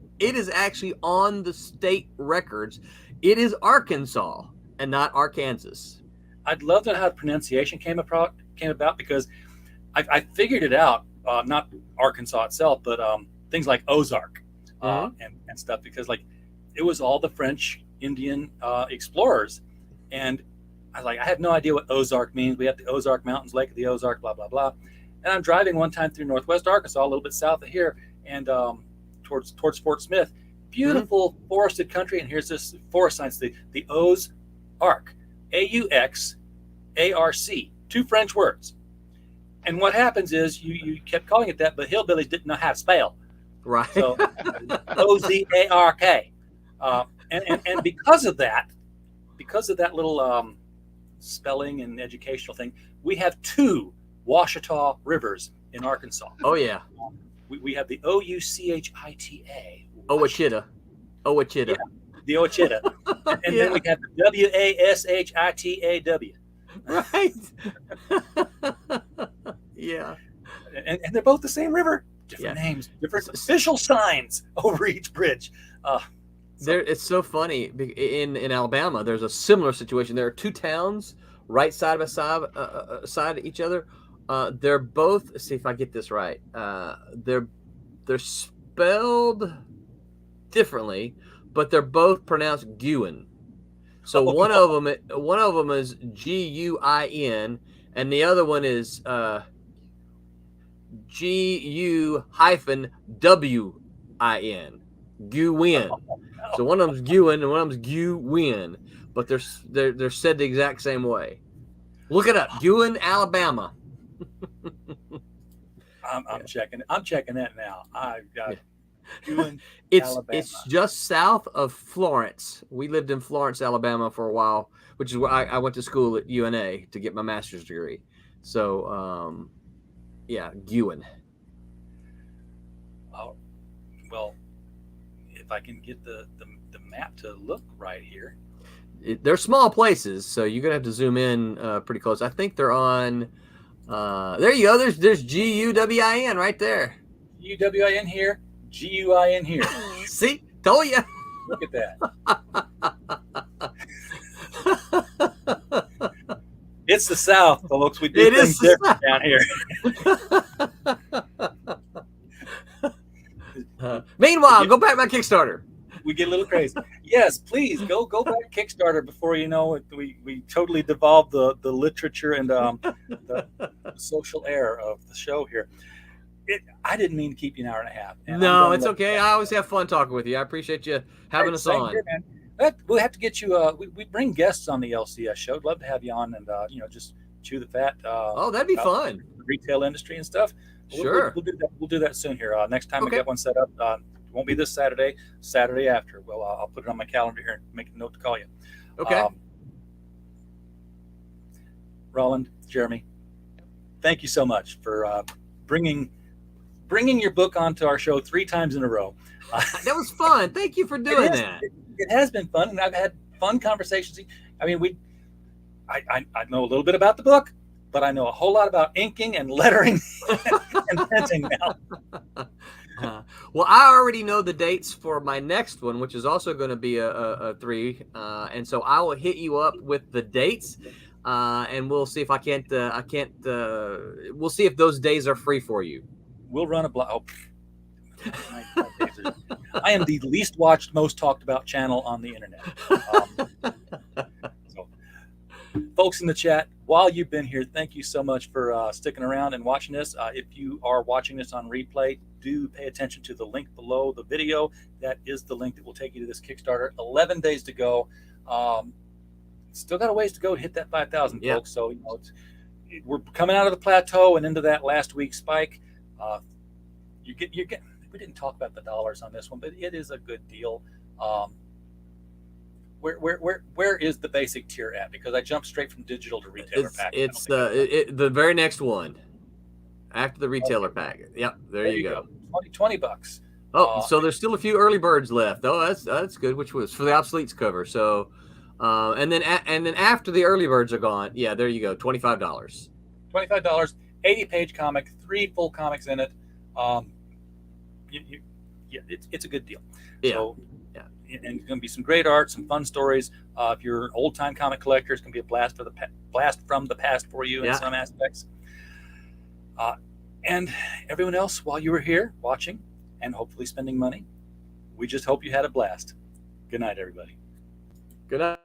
on the state records. It is Arkansas and not Arkansas. I'd love to know how the pronunciation came about because I figured it out. Not Arkansas itself, but things like Ozark and stuff, because it was all the French Indian explorers, and I have no idea what Ozark means. We have the Ozark Mountains, Lake of the Ozark, blah blah blah. And I'm driving one time through Northwest Arkansas, a little bit south of here, and towards Fort Smith. Beautiful forested country, and here's this forest signs, the O's Arc, AUXARC, two French words. And what happens is you kept calling it that, but hillbillies didn't know how to spell. Right. So OZARK. And because of that little spelling and educational thing, we have two Ouachita rivers in Arkansas. Oh yeah. We have the Ouchita. Ouachita. Yeah, the Ouachita. And then we have the Washitaw. Right. Yeah. And they're both the same river. Different names, different official signs over each bridge. It's so funny. In Alabama, there's a similar situation. There are two towns right side by side each other. They're both. Let's see if I get this right. They're spelled differently, but they're both pronounced Guin. So one of them is Guin, and the other one is GU-WIN. Gu-Win. So one of them's Gu-Win and one of them's Gu-Win, but they're said the exact same way. Look it up, Gu-Win, Alabama. I'm checking. I'm checking that now. I've got Gu-Win, It's Alabama. it's just south of Florence. We lived in Florence, Alabama for a while, which is where I went to school at UNA to get my master's degree. So yeah, Gu-Win. Oh, well, if I can get the map to look right here. They're small places, so you're gonna have to zoom in pretty close. I think they're on. There you go. There's G-U-W-I-N right there. G-U-W-I-N here. G-U-I-N here. See, told you. Look at that. It's the South, folks. We do It things is the different down here. Meanwhile, go back to my Kickstarter. We get a little crazy. Yes, please go back to Kickstarter before you know it. We totally devolved the literature and the social air of the show here. I didn't mean to keep you an hour and a half. And No, it's okay. I always have fun talking with you. I appreciate you having us on. Here, man. We'll have to get you. We bring guests on the LCS show. I'd love to have you on and just chew the fat. Oh, that'd be fun. The retail industry and stuff. Sure. We'll do that soon here. Next time Okay. we get one set up. It won't be this Saturday. Saturday after. Well, I'll put it on my calendar here and make a note to call you. Okay. Roland, Jeremy, thank you so much for bringing your book onto our show 3 times in a row. That was fun. Thank you for doing that. It has been fun, and I've had fun conversations. I mean, I know a little bit about the book, but I know a whole lot about inking and lettering and printing now. Well, I already know the dates for my next one, which is also going to be a 3, and so I will hit you up with the dates, and we'll see if I can't. We'll see if those days are free for you. We'll run a blog. Oh, I am the least watched, most talked about channel on the internet. So, folks in the chat, while you've been here, thank you so much for sticking around and watching this. If you are watching this on replay, do pay attention to the link below the video. That is the link that will take you to this Kickstarter. 11 days to go. Still got a ways to go to hit that 5,000, Yeah. folks. So we're coming out of the plateau and into that last week spike. You get. We didn't talk about the dollars on this one, but it is a good deal. Where is the basic tier at? Because I jumped straight from digital to retailer pack. It's the very next one after the retailer pack. Yep, there you go. $20. Oh, so there's still a few early birds left. Oh, that's good. Which was for the obsoletes cover. So, and then after the early birds are gone, yeah, there you go. $25. $25, 80-page comic, 3 full comics in it. It's a good deal. Yeah. So, and it's going to be some great art, some fun stories. If you're an old-time comic collector, it's going to be a blast from the past for you in some aspects. And everyone else, while you were here watching and hopefully spending money, we just hope you had a blast. Good night, everybody. Good night.